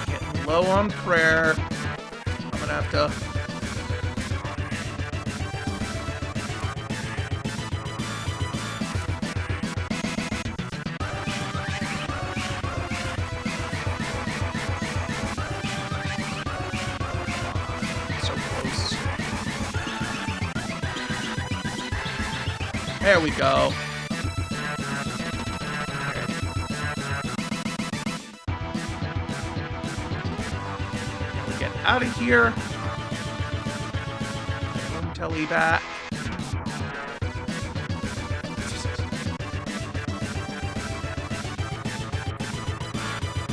Getting low on prayer. I'm gonna have to... There we go. We get out of here. Telly back.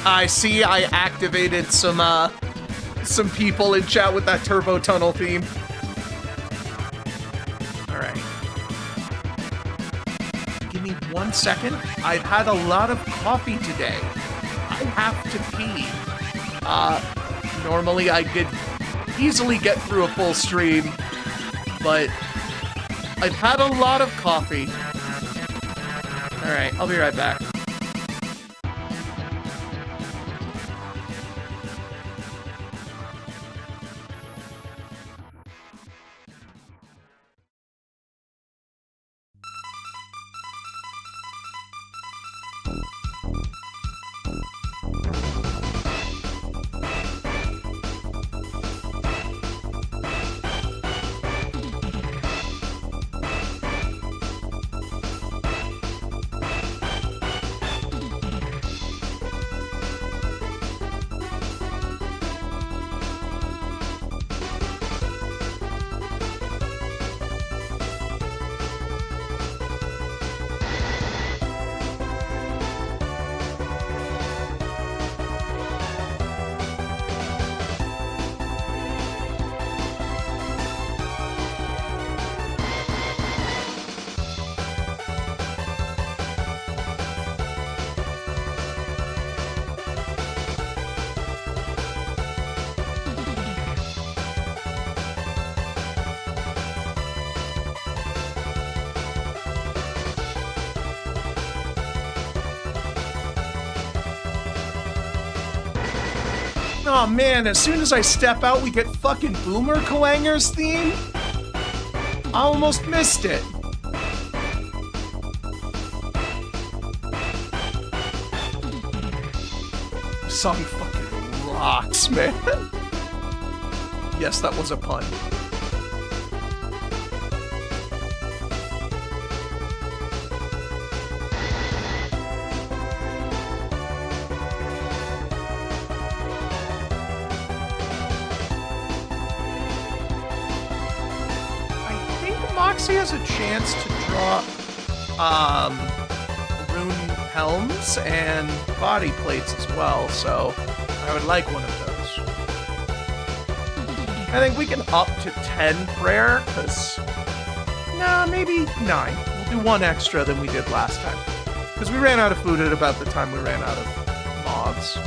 I see I activated some people in chat with that turbo tunnel theme. Alright. 1 second. I've had a lot of coffee today. I have to pee. Normally I could easily get through a full stream, but I've had a lot of coffee. Alright, I'll be right back. Oh man, as soon as I step out, we get fucking Boomer Kalanger's theme? I almost missed it. This song fucking rocks, man. Yes, that was a pun. Moxie has a chance to draw rune helms and body plates as well, so I would like one of those. I think we can up to 10 prayer, because... Nah, maybe 9. We'll do one extra than we did last time. Because we ran out of food at about the time we ran out of moths.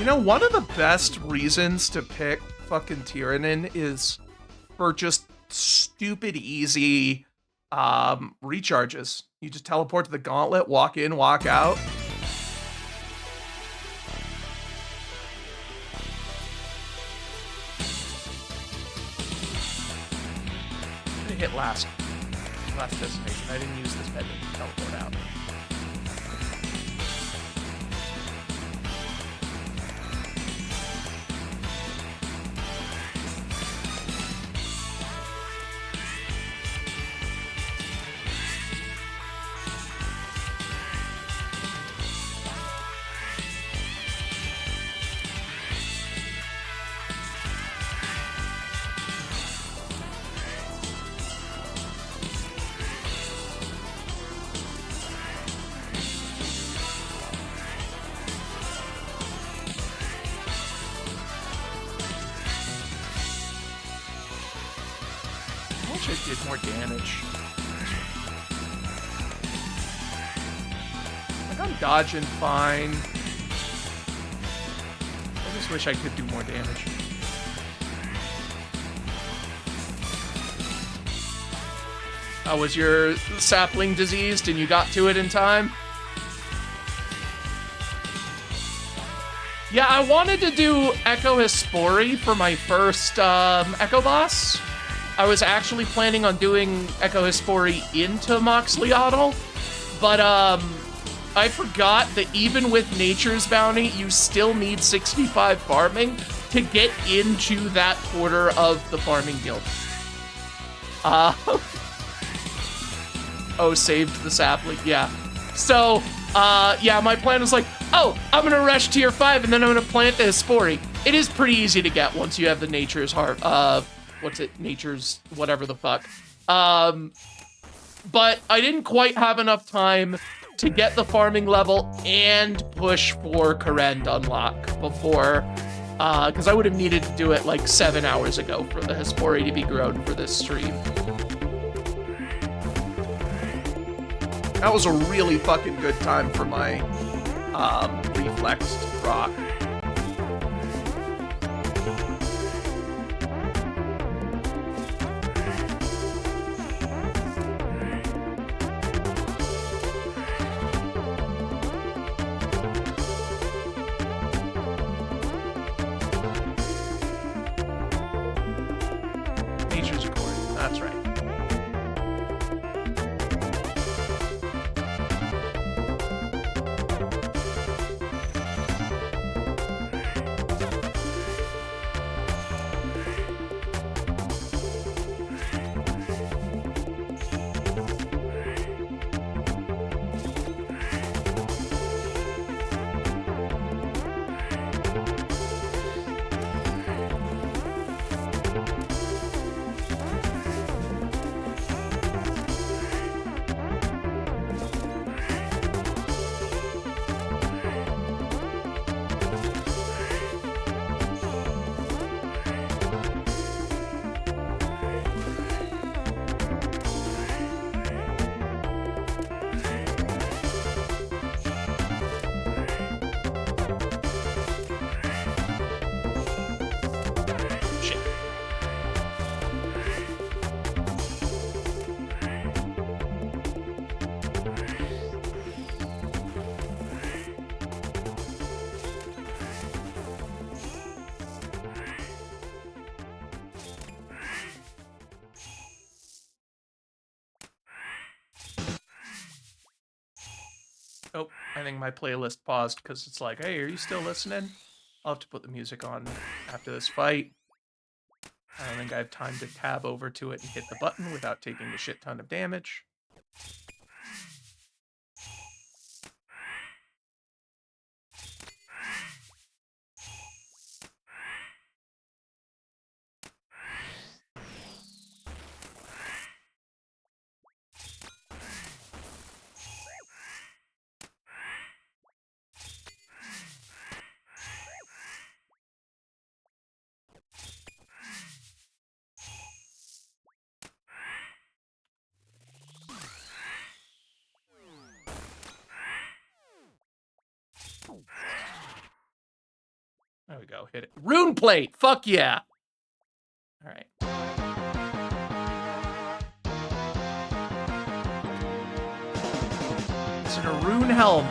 One of the best reasons to pick fucking Tyrannin is for just stupid easy recharges. You just teleport to the gauntlet, walk in, walk out. Should have hit last destination. I didn't use this bed to teleport out. I did more damage. Like, I'm dodging fine. I just wish I could do more damage. Was your sapling diseased and you got to it in time? Yeah, I wanted to do Echo Hispori for my first Echo boss. I was actually planning on doing Echo Hispori into Moxliotl, but I forgot that even with Nature's Bounty, you still need 65 farming to get into that quarter of the farming guild. Oh, saved the sapling, yeah. So, yeah, my plan was like, oh, I'm gonna rush tier 5 and then I'm gonna plant the Hispori. It is pretty easy to get once you have the Nature's Heart, what's it? Nature's whatever the fuck. But I didn't quite have enough time to get the farming level and push for Karen unlock before, because I would have needed to do it like 7 hours ago for the Hispori to be grown for this stream. That was a really fucking good time for my reflexed rock. That's right. Oh, I think my playlist paused because it's like, hey, are you still listening? I'll have to put the music on after this fight. I don't think I have time to tab over to it and hit the button without taking a shit ton of damage. we go. Hit it. Rune plate. Fuck yeah. All right. Is it a rune helm?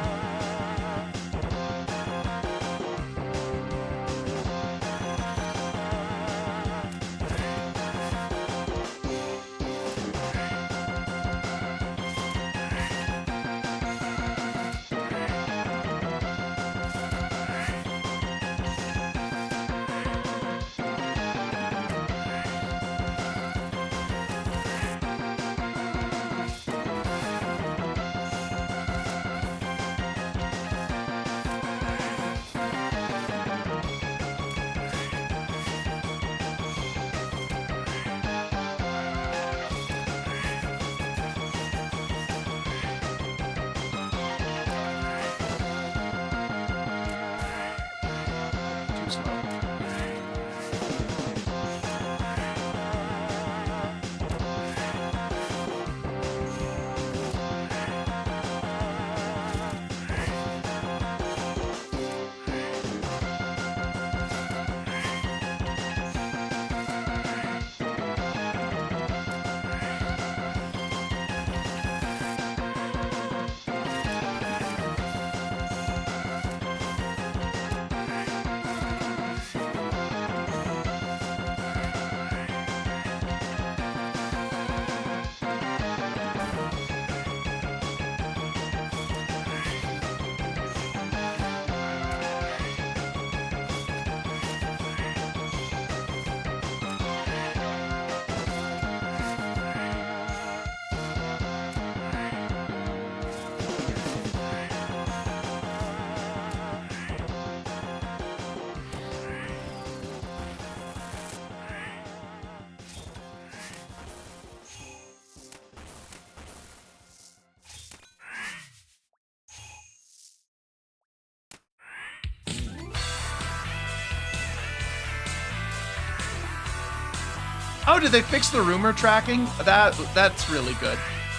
Oh, did they fix the rumor tracking? That's really good.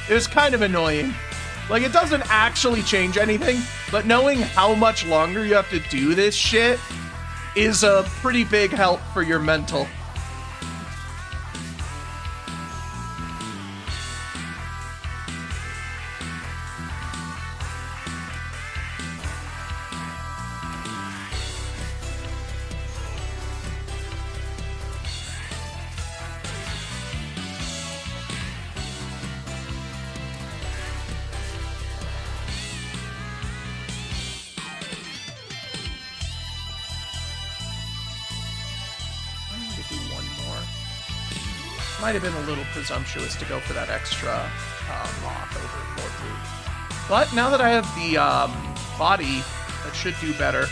It was kind of annoying. Like, it doesn't actually change anything, but knowing how much longer you have to do this shit is a pretty big help for your mental. Might have been a little presumptuous to go for that extra moth over more food. But now that I have the body, that should do better.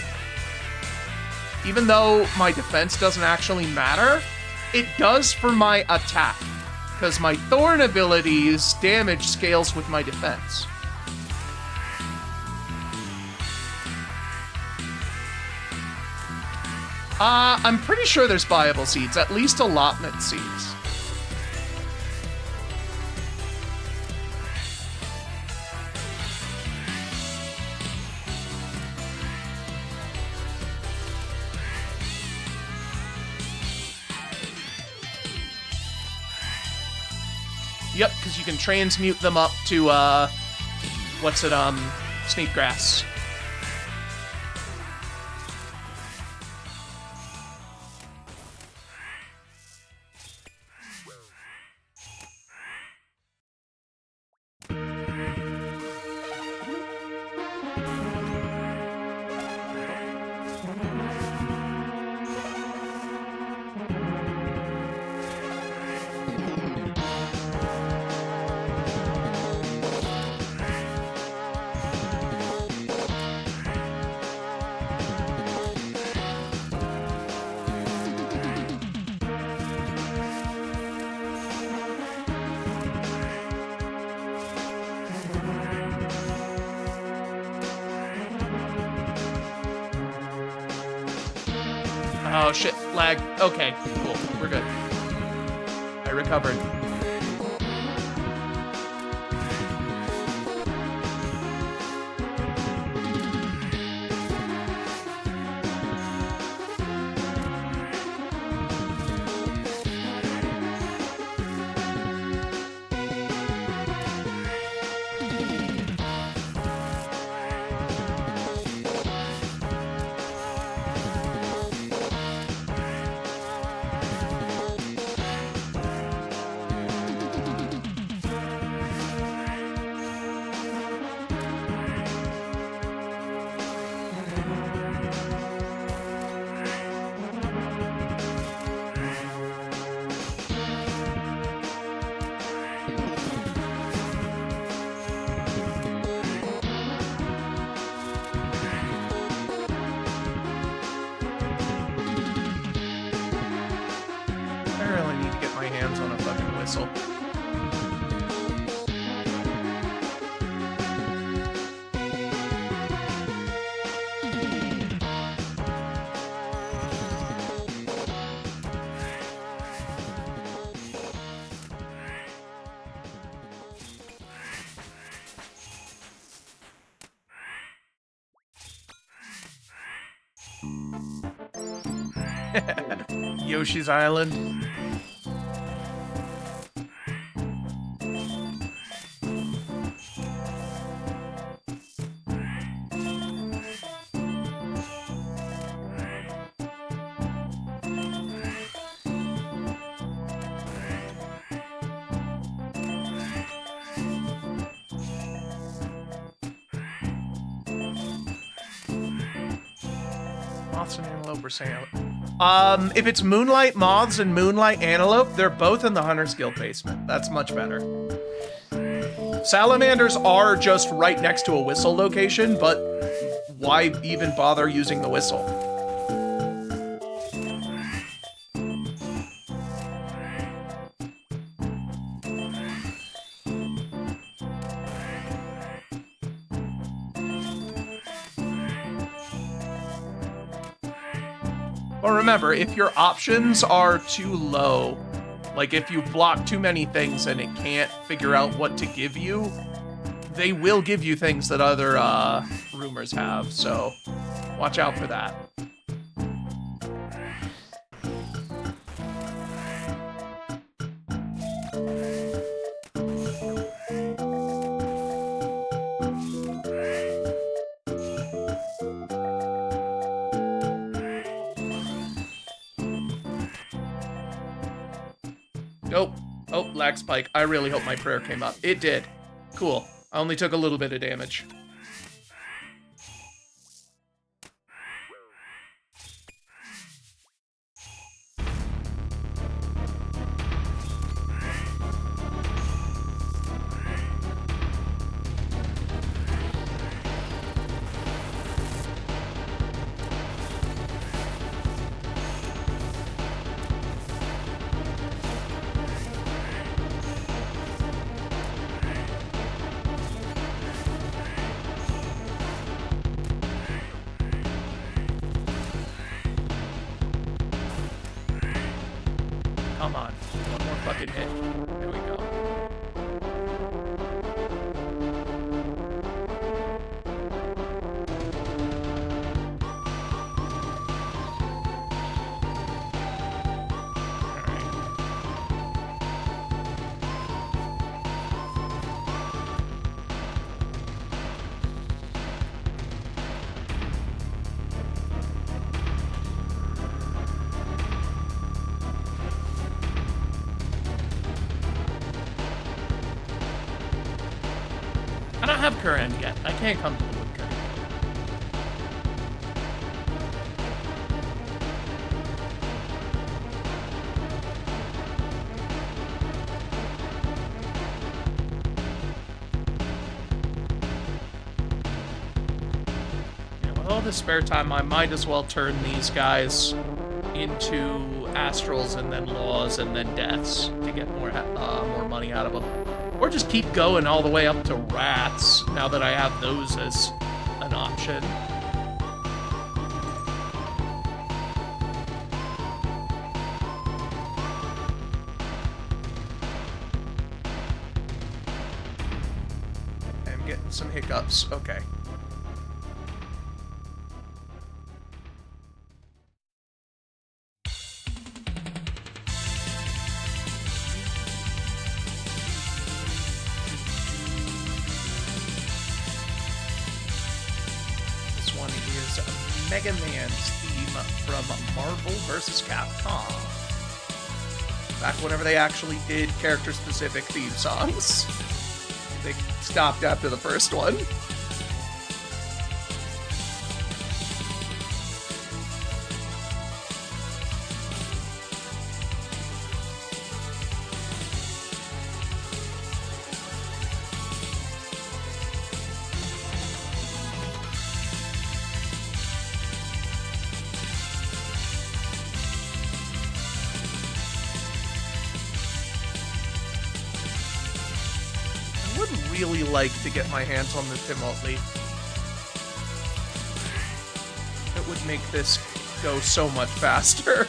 Even though my defense doesn't actually matter, it does for my attack. Because my Thorn ability's damage scales with my defense. I'm pretty sure there's viable seeds, at least allotment seeds. Yep, because you can transmute them up to, snake grass. Oh shit, lag. Okay, cool, we're good. I recovered. get my hands on a fucking whistle. Yoshi's Island. Moths and antelope or sail. If it's moonlight moths and moonlight antelope, they're both in the Hunter's Guild basement. That's much better. Salamanders are just right next to a whistle location, but why even bother using the whistle? But remember, if your options are too low, like if you block too many things and it can't figure out what to give you, they will give you things that other rumors have, so watch out for that. Oh, lag spike. I really hope my prayer came up. It did. Cool. I only took a little bit of damage. Come on. One more fucking hit. There we go. I don't have current yet. I can't come to the wood current. Yeah, with all this spare time, I might as well turn these guys into astrals and then laws and then deaths to get more money out of them. Or just keep going all the way up to rats, now that I have those as an option. I'm getting some hiccups. Okay. Mega Man's theme from Marvel vs. Capcom. Back whenever they actually did character-specific theme songs. They stopped after the first one. really like to get my hands on the Timothy. It would make this go so much faster.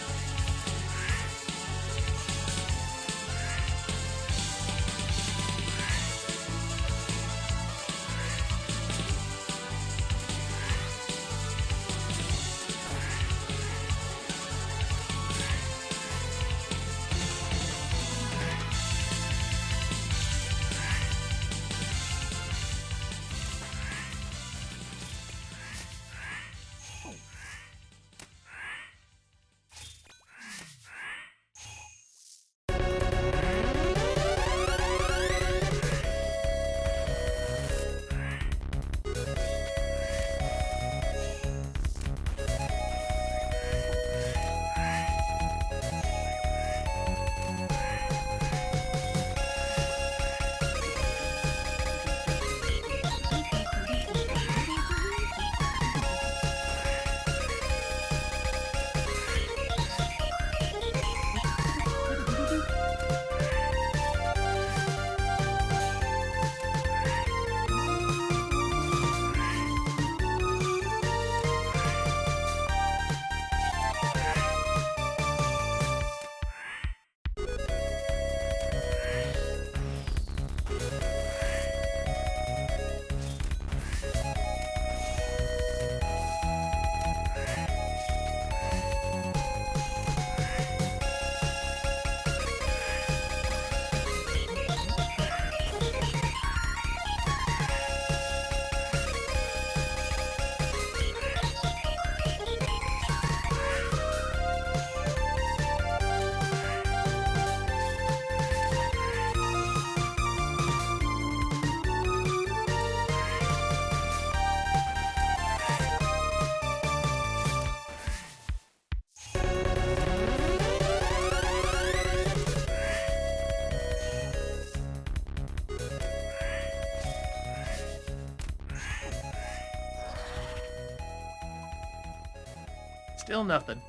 Still nothing.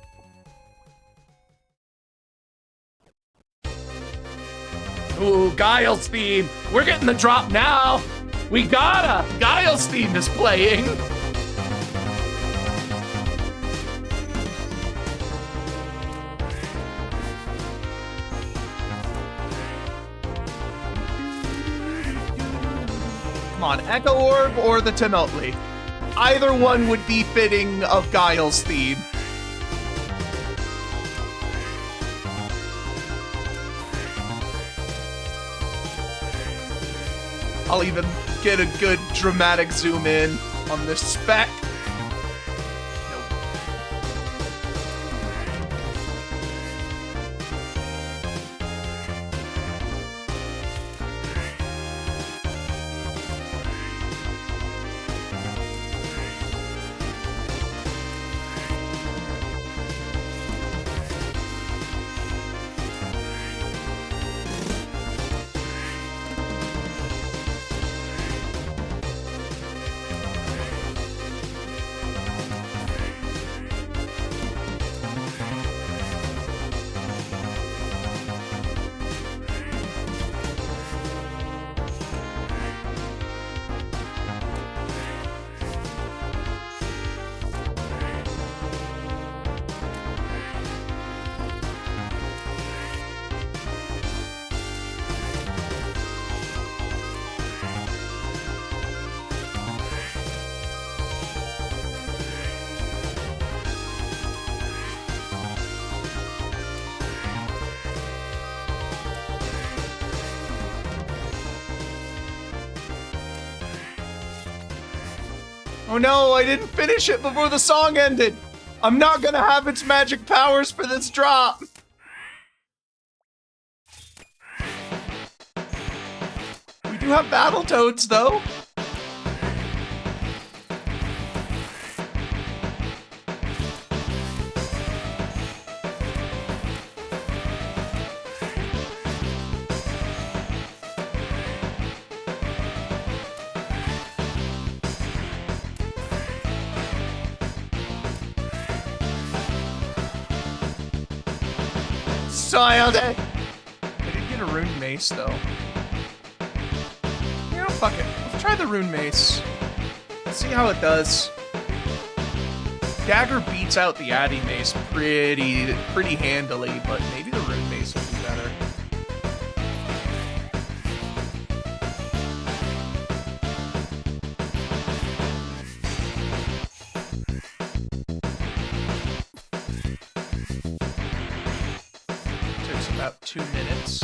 Ooh, Guile's theme. We're getting the drop now. We gotta. Guile's theme is playing. Come on, Echo Orb or the Tumultly. Either one would be fitting of Guile's theme. I'll even get a good dramatic zoom in on this spec. Oh no, I didn't finish it before the song ended. I'm not gonna have its magic powers for this drop. We do have Battletoads though. I did get a rune mace though. Yep. fuck it. Let's try the Rune Mace. Let's see how it does. Dagger beats out the Addy Mace pretty handily, but maybe the Rune Mace will be better. Takes about 2 minutes.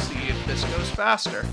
See if this goes faster.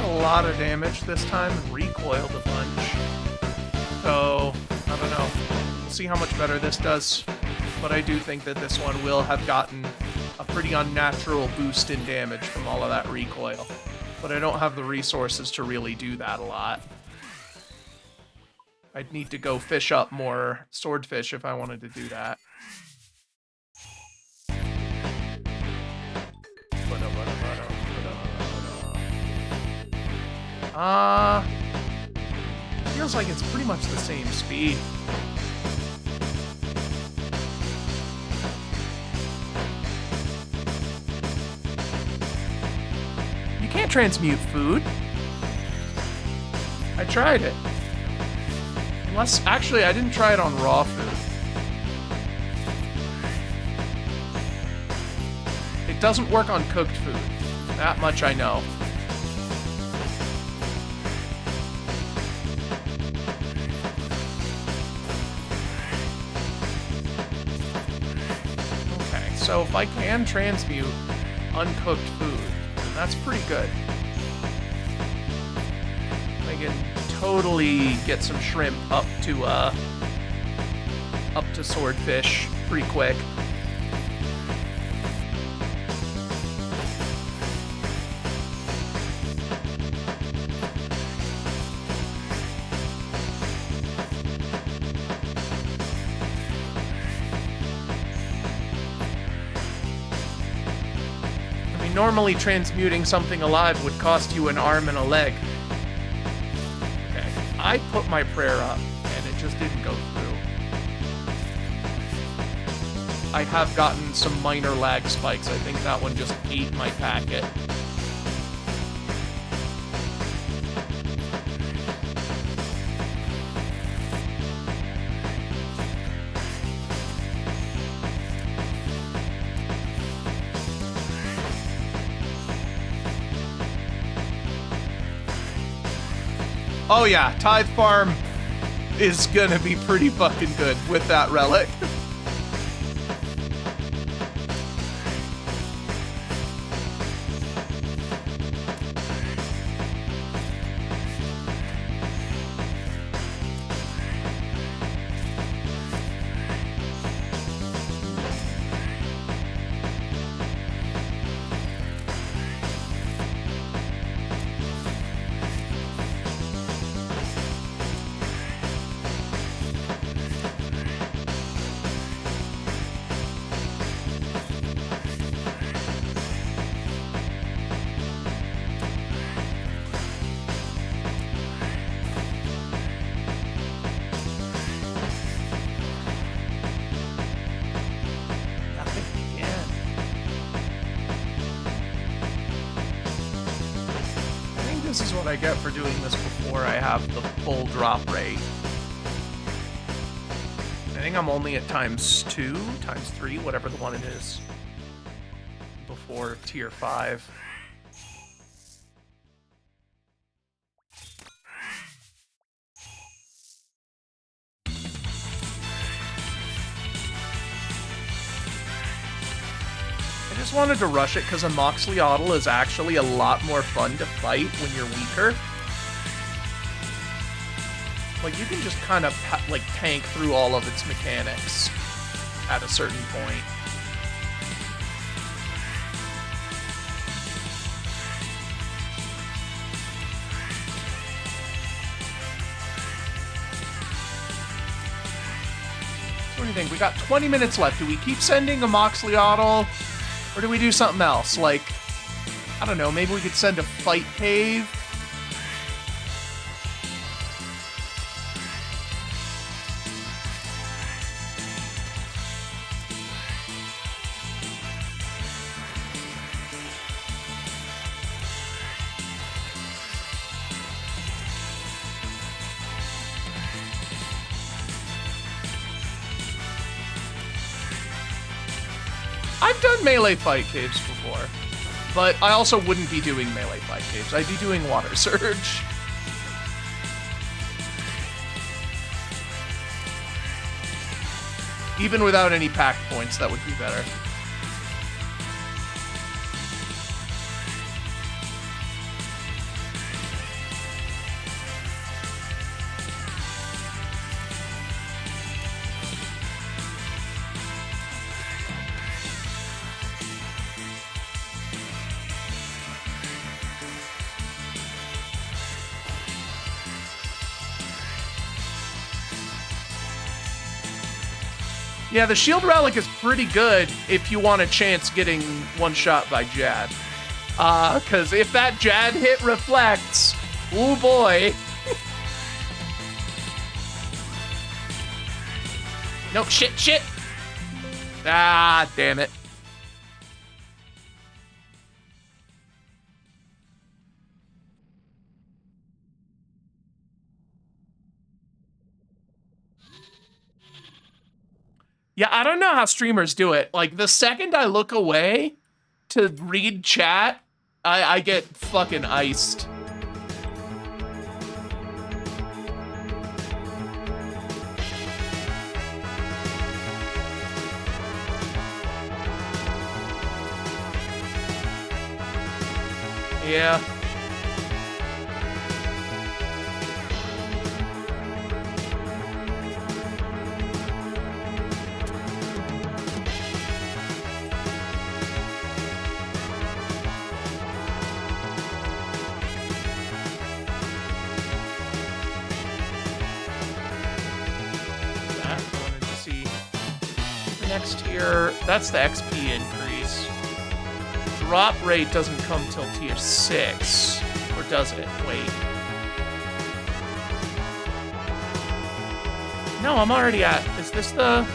A lot of damage this time and recoiled a bunch. So, I don't know. We'll see how much better this does. But I do think that this one will have gotten a pretty unnatural boost in damage from all of that recoil. But I don't have the resources to really do that a lot. I'd need to go fish up more swordfish if I wanted to do that. Feels like it's pretty much the same speed. You can't transmute food. I tried it. Unless, actually, I didn't try it on raw food. It doesn't work on cooked food. That much I know. So if I can transmute uncooked food, then that's pretty good. I can totally get some shrimp up to swordfish pretty quick. Normally transmuting something alive would cost you an arm and a leg. Okay, I put my prayer up, and it just didn't go through. I have gotten some minor lag spikes. I think that one just ate my packet. Oh yeah, Tithe Farm is gonna be pretty fucking good with that relic. this is what I get for doing this before I have the full drop rate. I think I'm only at times 2, times 3, whatever the one it is, before tier 5. I just wanted to rush it because a Moxley-Ottle is actually a lot more fun to fight when you're weaker. Like, you can just kind of, like, tank through all of its mechanics at a certain point. So what do you think? We got 20 minutes left. Do we keep sending a Moxley-Ottle? Or do we do something else? Like, I don't know, maybe we could send a Fight Cave? I've done melee fight caves before, but I also wouldn't be doing melee fight caves. I'd be doing water surge. Even without any pact points, that would be better. Yeah, the shield relic is pretty good if you want a chance getting one shot by Jad. Because if that Jad hit reflects, oh boy. No, shit. Ah, damn it. Yeah, I don't know how streamers do it. Like, the second I look away to read chat, I get fucking iced. Yeah. Next tier, that's the XP increase. Drop rate doesn't come till tier 6. Or does it? Wait. No, I'm already at... Is this the...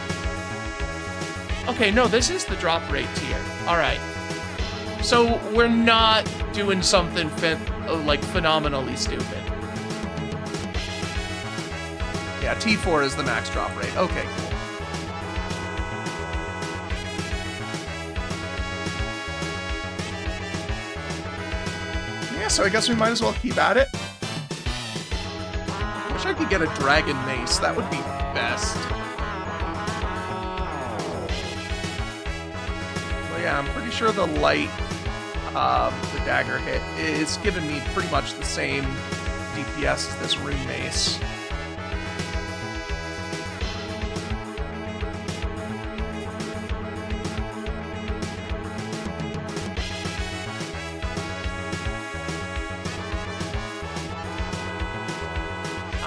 Okay, no, this is the drop rate tier. Alright. So, we're not doing something like phenomenally stupid. Yeah, T4 is the max drop rate. Okay, cool. So I guess we might as well keep at it. Wish I could get a dragon mace. That would be best. But yeah, I'm pretty sure the light, the dagger hit is giving me pretty much the same DPS as this rune mace.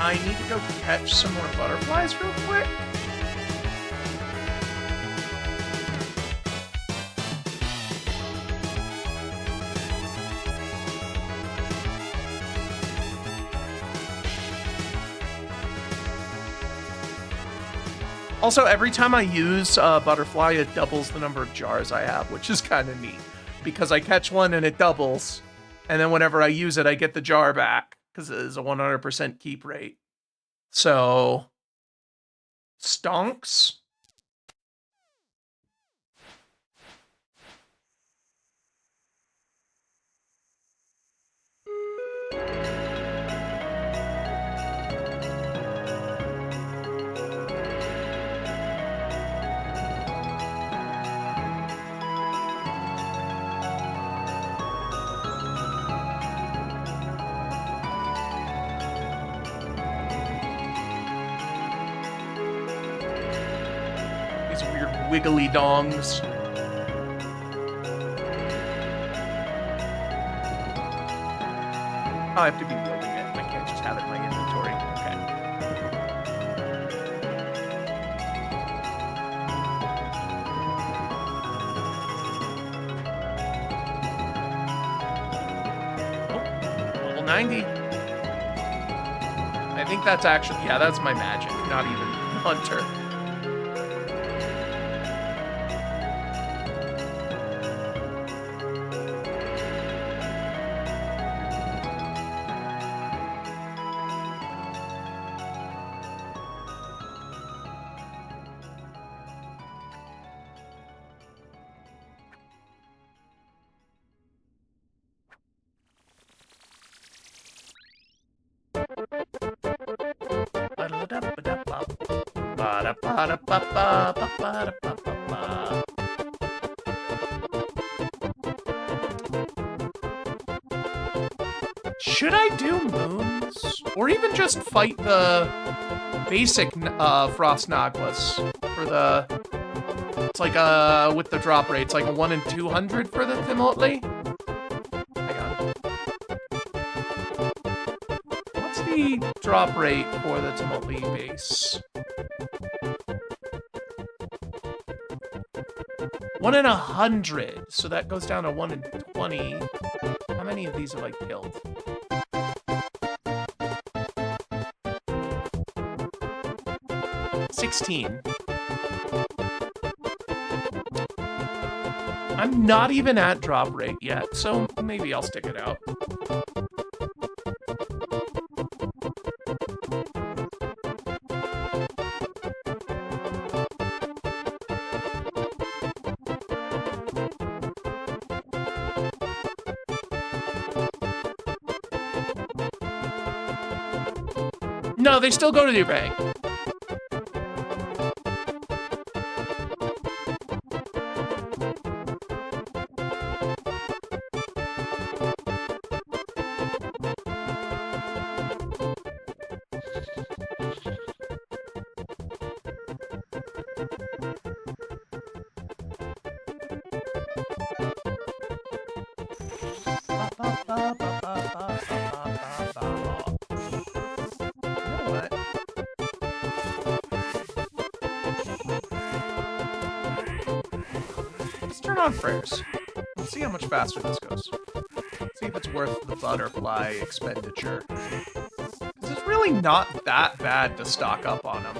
I need to go catch some more butterflies real quick. Also, every time I use butterfly, it doubles the number of jars I have, which is kind of neat. Because I catch one and it doubles. And then whenever I use it, I get the jar back because it is a 100% keep rate. So, stonks. These weird wiggly dongs. Oh, I have to be wielding it. I can't just have it in my inventory. Okay. Oh, level 90. I think that's actually, yeah, that's my magic, not even hunter. Should I do moons? Or even just fight the basic Frost Naglas for the... It's like with the drop rate, it's like a 1 in 200 for the Timotli. Hang on. What's the drop rate for the Timotli base? 1 in 100, so that goes down to 1 in 20. How many of these have I killed? $16. I'm not even at drop rate yet, so maybe I'll stick it out. No, they still go to your bank. Prayers. Let's see how much faster this goes. See if it's worth the butterfly expenditure. Because it's really not that bad to stock up on them.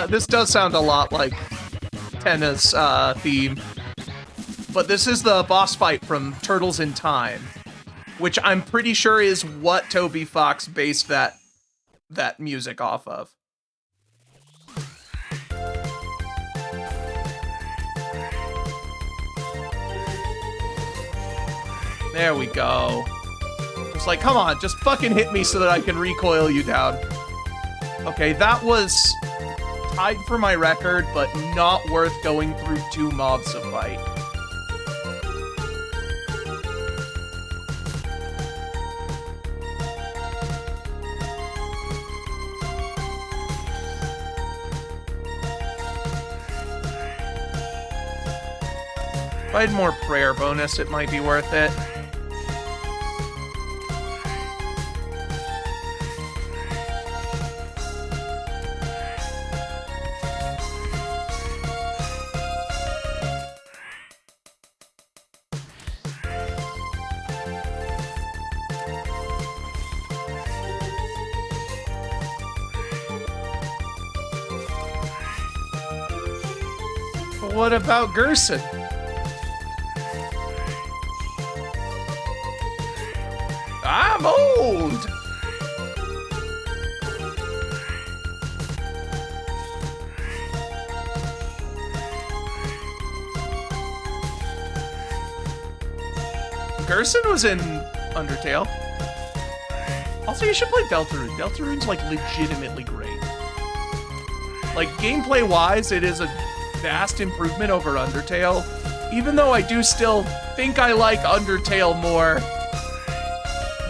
This does sound a lot like Tenna's theme. But this is the boss fight from Turtles in Time, which I'm pretty sure is what Toby Fox based that that music off of. There we go. It's like, come on, just fucking hit me so that I can recoil you down. Okay, that was tied for my record, but not worth going through 2 mobs to fight. If I had more prayer bonus, it might be worth it. But what about Gerson? I'm old! Gerson was in Undertale. Also, you should play Deltarune. Deltarune's, like, legitimately great. Like, gameplay-wise, it is a vast improvement over Undertale, even though I do still think I like Undertale more.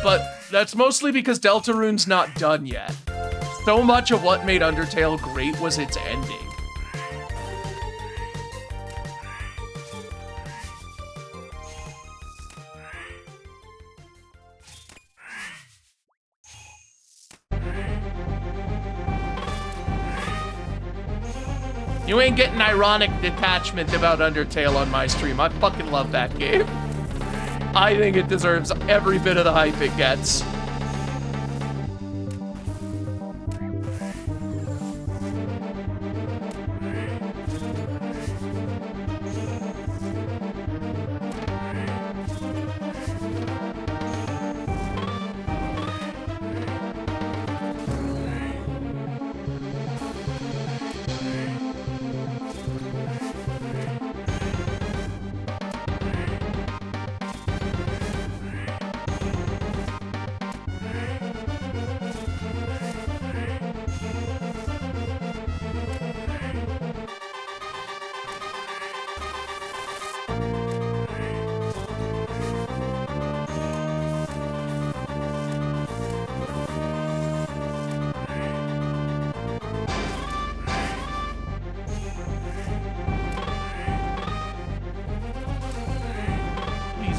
But that's mostly because Deltarune's not done yet. So much of what made Undertale great was its ending. You ain't getting ironic detachment about Undertale on my stream. I fucking love that game. I think it deserves every bit of the hype it gets.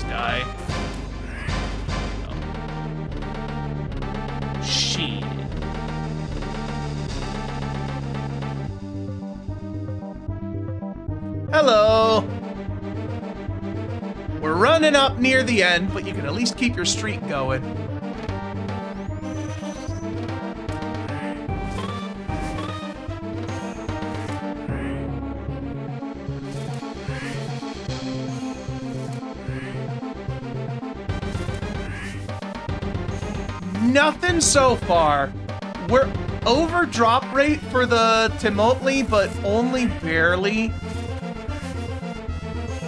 Die. Oh. Shit. Hello. We're running up near the end, but you can at least keep your streak going. Nothing so far. We're over drop rate for the Timotli, but only barely.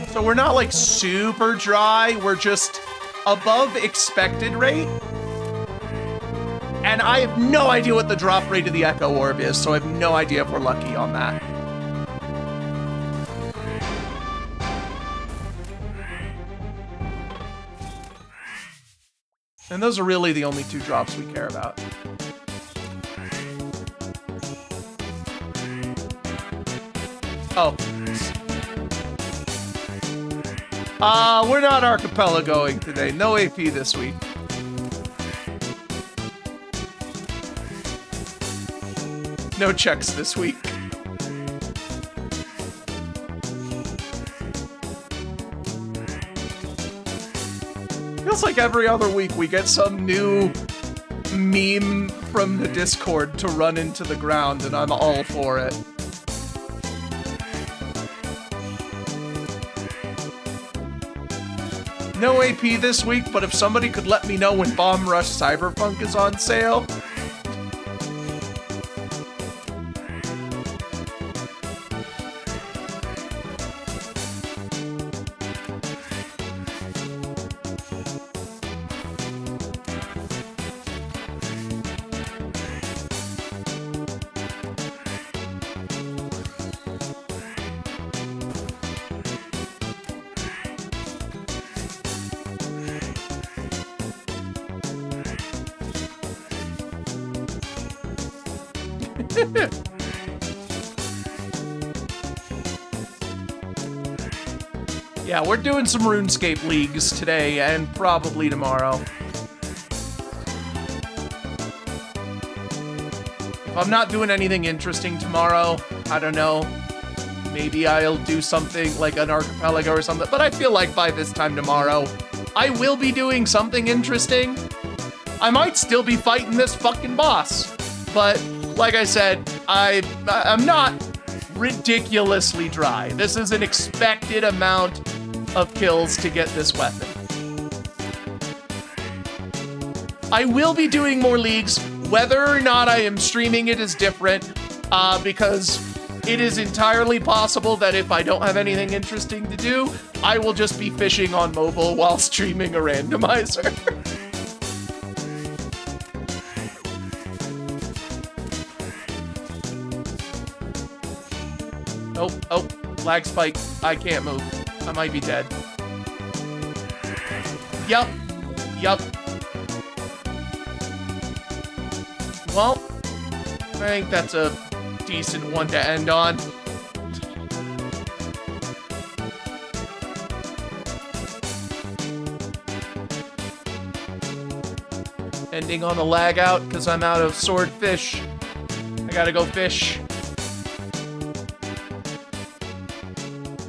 So we're not like super dry. We're just above expected rate. And I have no idea what the drop rate of the Echo Orb is, so I have no idea if we're lucky on that. And those are really the only 2 drops we care about. Oh. We're not archipelagoing today. No AP this week. No checks this week. Feels like every other week we get some new meme from the Discord to run into the ground, and I'm all for it. No AP this week, but if somebody could let me know when Bomb Rush Cyberpunk is on sale. Yeah, we're doing some RuneScape leagues today and probably tomorrow. If I'm not doing anything interesting tomorrow, I don't know. Maybe I'll do something like an archipelago or something. But I feel like by this time tomorrow, I will be doing something interesting. I might still be fighting this fucking boss. But like I said, I'm not ridiculously dry. This is an expected amount of kills to get this weapon. I will be doing more leagues. Whether or not I am streaming it is different, because it is entirely possible that if I don't have anything interesting to do, I will just be fishing on mobile while streaming a randomizer. Oh, lag spike. I can't move. I might be dead. Yup. Well, I think that's a decent one to end on. Ending on a lag out because I'm out of swordfish. I gotta go fish.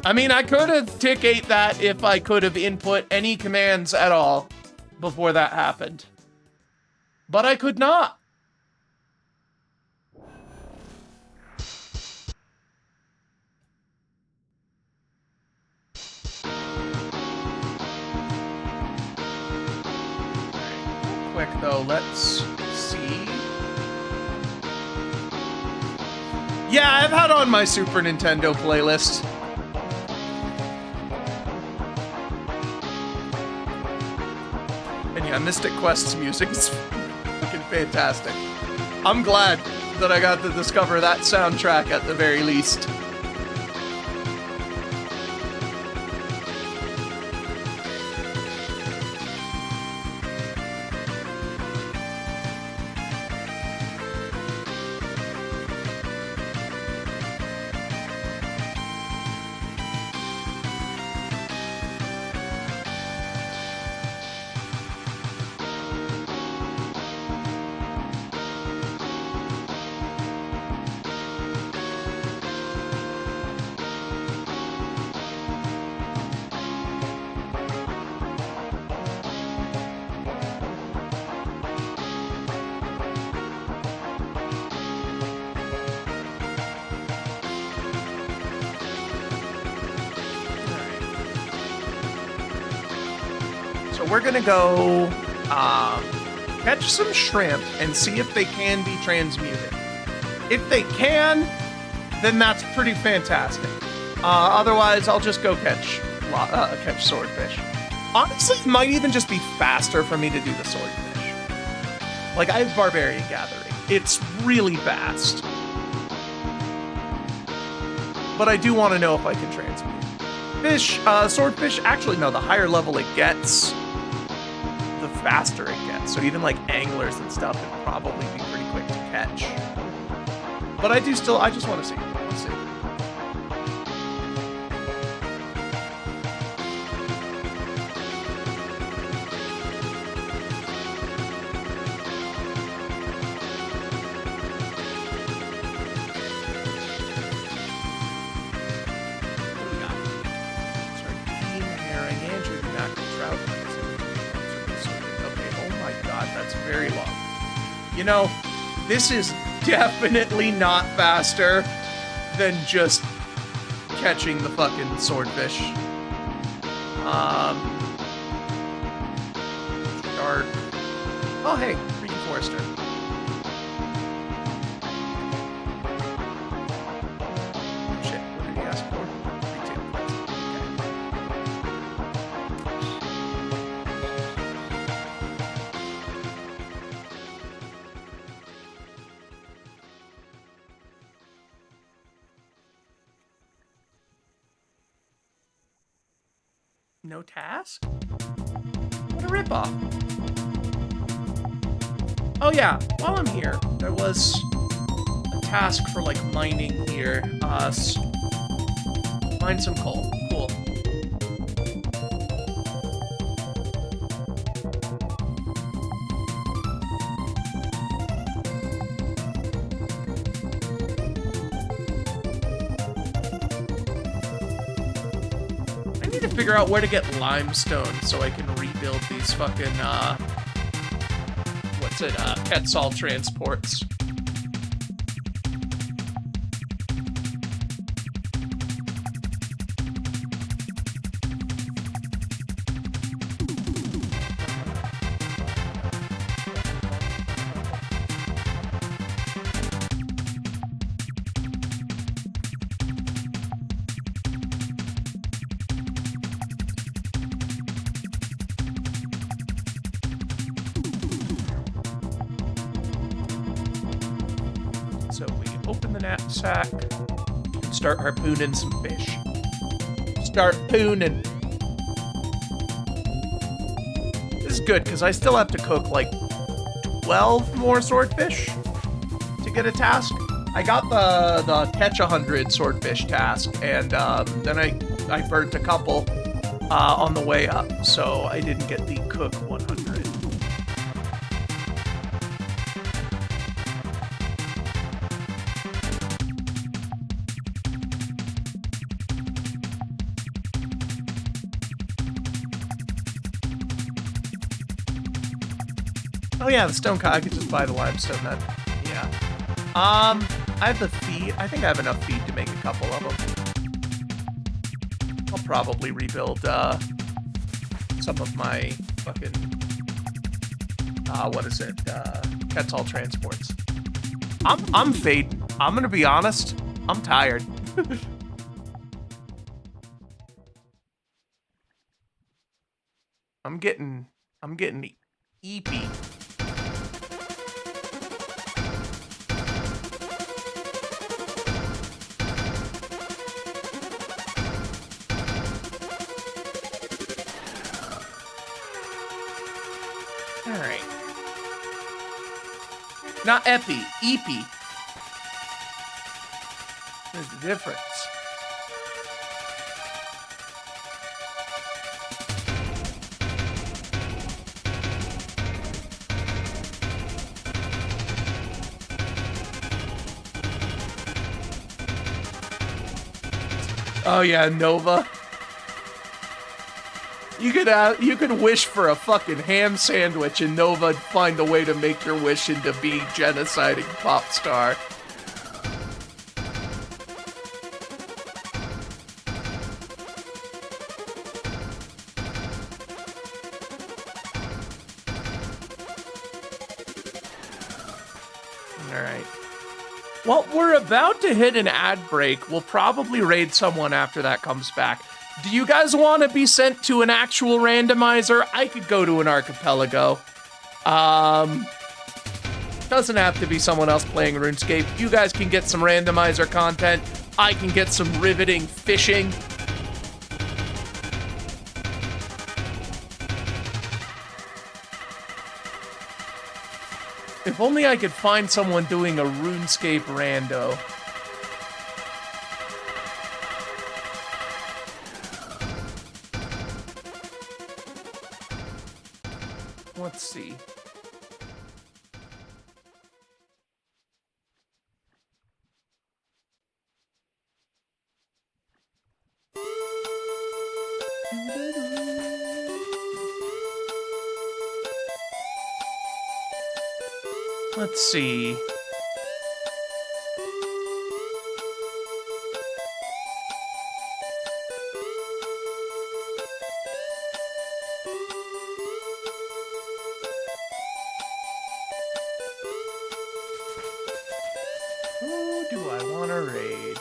I mean, I could have tick 8 that if I could have input any commands at all before that happened. But I could not. Quick though, let's see. Yeah, I've had on my Super Nintendo playlist. And yeah, Mystic Quest's music is fucking fantastic. I'm glad that I got to discover that soundtrack at the very least. So we're gonna go catch some shrimp and see if they can be transmuted. If they can, then that's pretty fantastic. Otherwise, I'll just go catch swordfish. Honestly, it might even just be faster for me to do the swordfish. Like, I have Barbarian Gathering. It's really fast. But I do want to know if I can transmute. Swordfish, actually, no, the higher level it gets, the faster it gets. So even like anglers and stuff would probably be pretty quick to catch. But I just want to see. Let's see. Very long. You know, this is definitely not faster than just catching the fucking swordfish. Dark. Oh, hey, Green Forester. Shit, what did he ask for? Retail price. No task? What a ripoff. Oh yeah, while I'm here, there was a task for, like, mining here. Mine some coal. Cool. I need to figure out where to get limestone so I can rebuild these fucking, Quetzal transports. So we open the knapsack and start harpooning some fish. Start pooning. This is good, because I still have to cook, like, 12 more swordfish to get a task. I got the catch 100 swordfish task, and then I burnt a couple on the way up, so I didn't get the cook 100. Oh yeah, the stone cut. I could just buy the limestone then. Yeah. I have the feed. I think I have enough feed to make a couple of them. I'll probably rebuild some of my fucking Quetzal transports. I'm fading. I'm gonna be honest. I'm tired. I'm getting eepy. Alright. Not epi, eepy. There's the difference. Oh yeah, Nova. You could wish for a fucking ham sandwich and Nova'd find a way to make your wish into being genociding pop star. Alright. Well, we're about to hit an ad break. We'll probably raid someone after that comes back. Do you guys want to be sent to an actual randomizer? I could go to an archipelago. Doesn't have to be someone else playing RuneScape. You guys can get some randomizer content. I can get some riveting fishing. If only I could find someone doing a RuneScape rando. Let's see. Let's see. Who do I want to raid?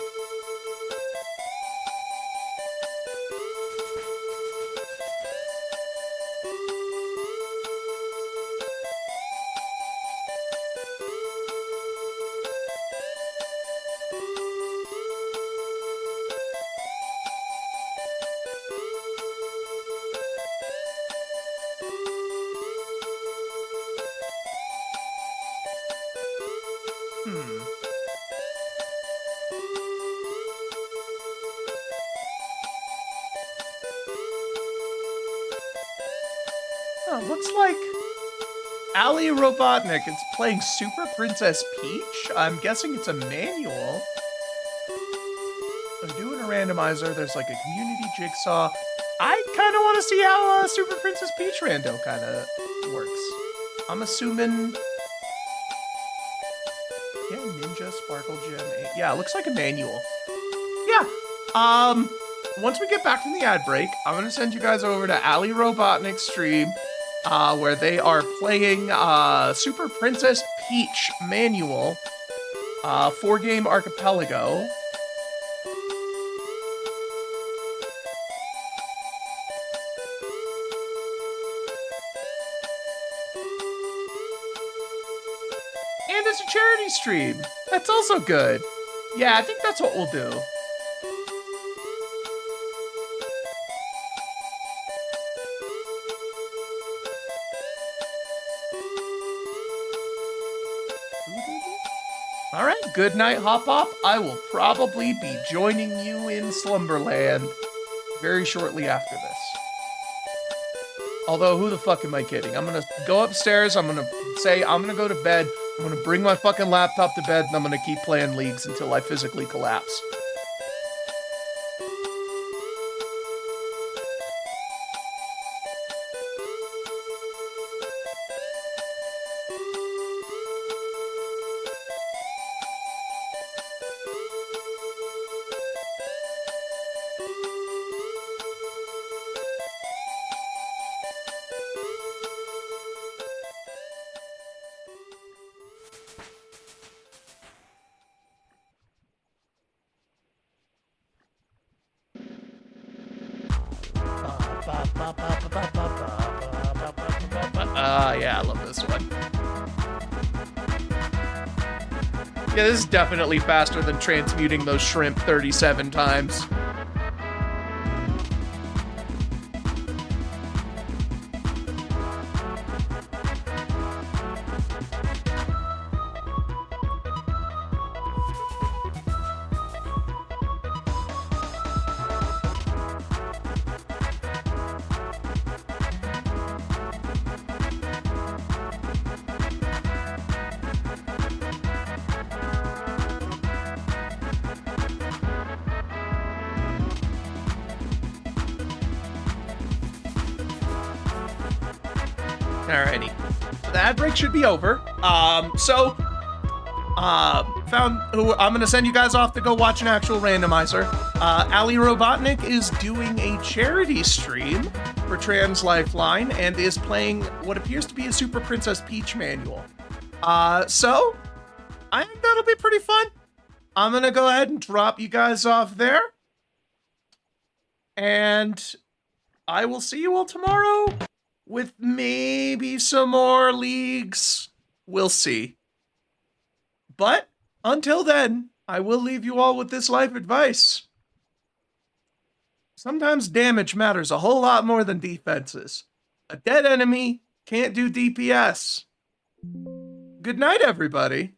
like Ali Robotnik is playing Super Princess Peach. I'm guessing it's a manual. I'm doing a randomizer. There's like a community jigsaw. I kind of want to see how Super Princess Peach rando kind of works. I'm assuming... Yeah, Ninja, Sparkle Gem 8. Yeah, it looks like a manual. Yeah. Once we get back from the ad break, I'm going to send you guys over to Ali Robotnik's stream, where they are playing Super Princess Peach manual, 4-game archipelago. And it's a charity stream. That's also good. Yeah, I think that's what we'll do. All right, good night, Hop Hop. I will probably be joining you in Slumberland very shortly after this. Although, who the fuck am I kidding? I'm gonna go upstairs, I'm gonna say I'm gonna go to bed, I'm gonna bring my fucking laptop to bed, and I'm gonna keep playing Leagues until I physically collapse. Yeah, I love this one. Yeah, this is definitely faster than transmuting those shrimp 37 times. Alrighty. The ad break should be over. Found who I'm gonna send you guys off to go watch an actual randomizer. Ali Robotnik is doing a charity stream for Trans Lifeline and is playing what appears to be a Super Princess Peach manual. So I think that'll be pretty fun. I'm gonna go ahead and drop you guys off there. And I will see you all tomorrow with maybe some more Leagues. We'll see. But until then, I will leave you all with this life advice. Sometimes damage matters a whole lot more than defenses. A dead enemy can't do DPS. Good night, everybody.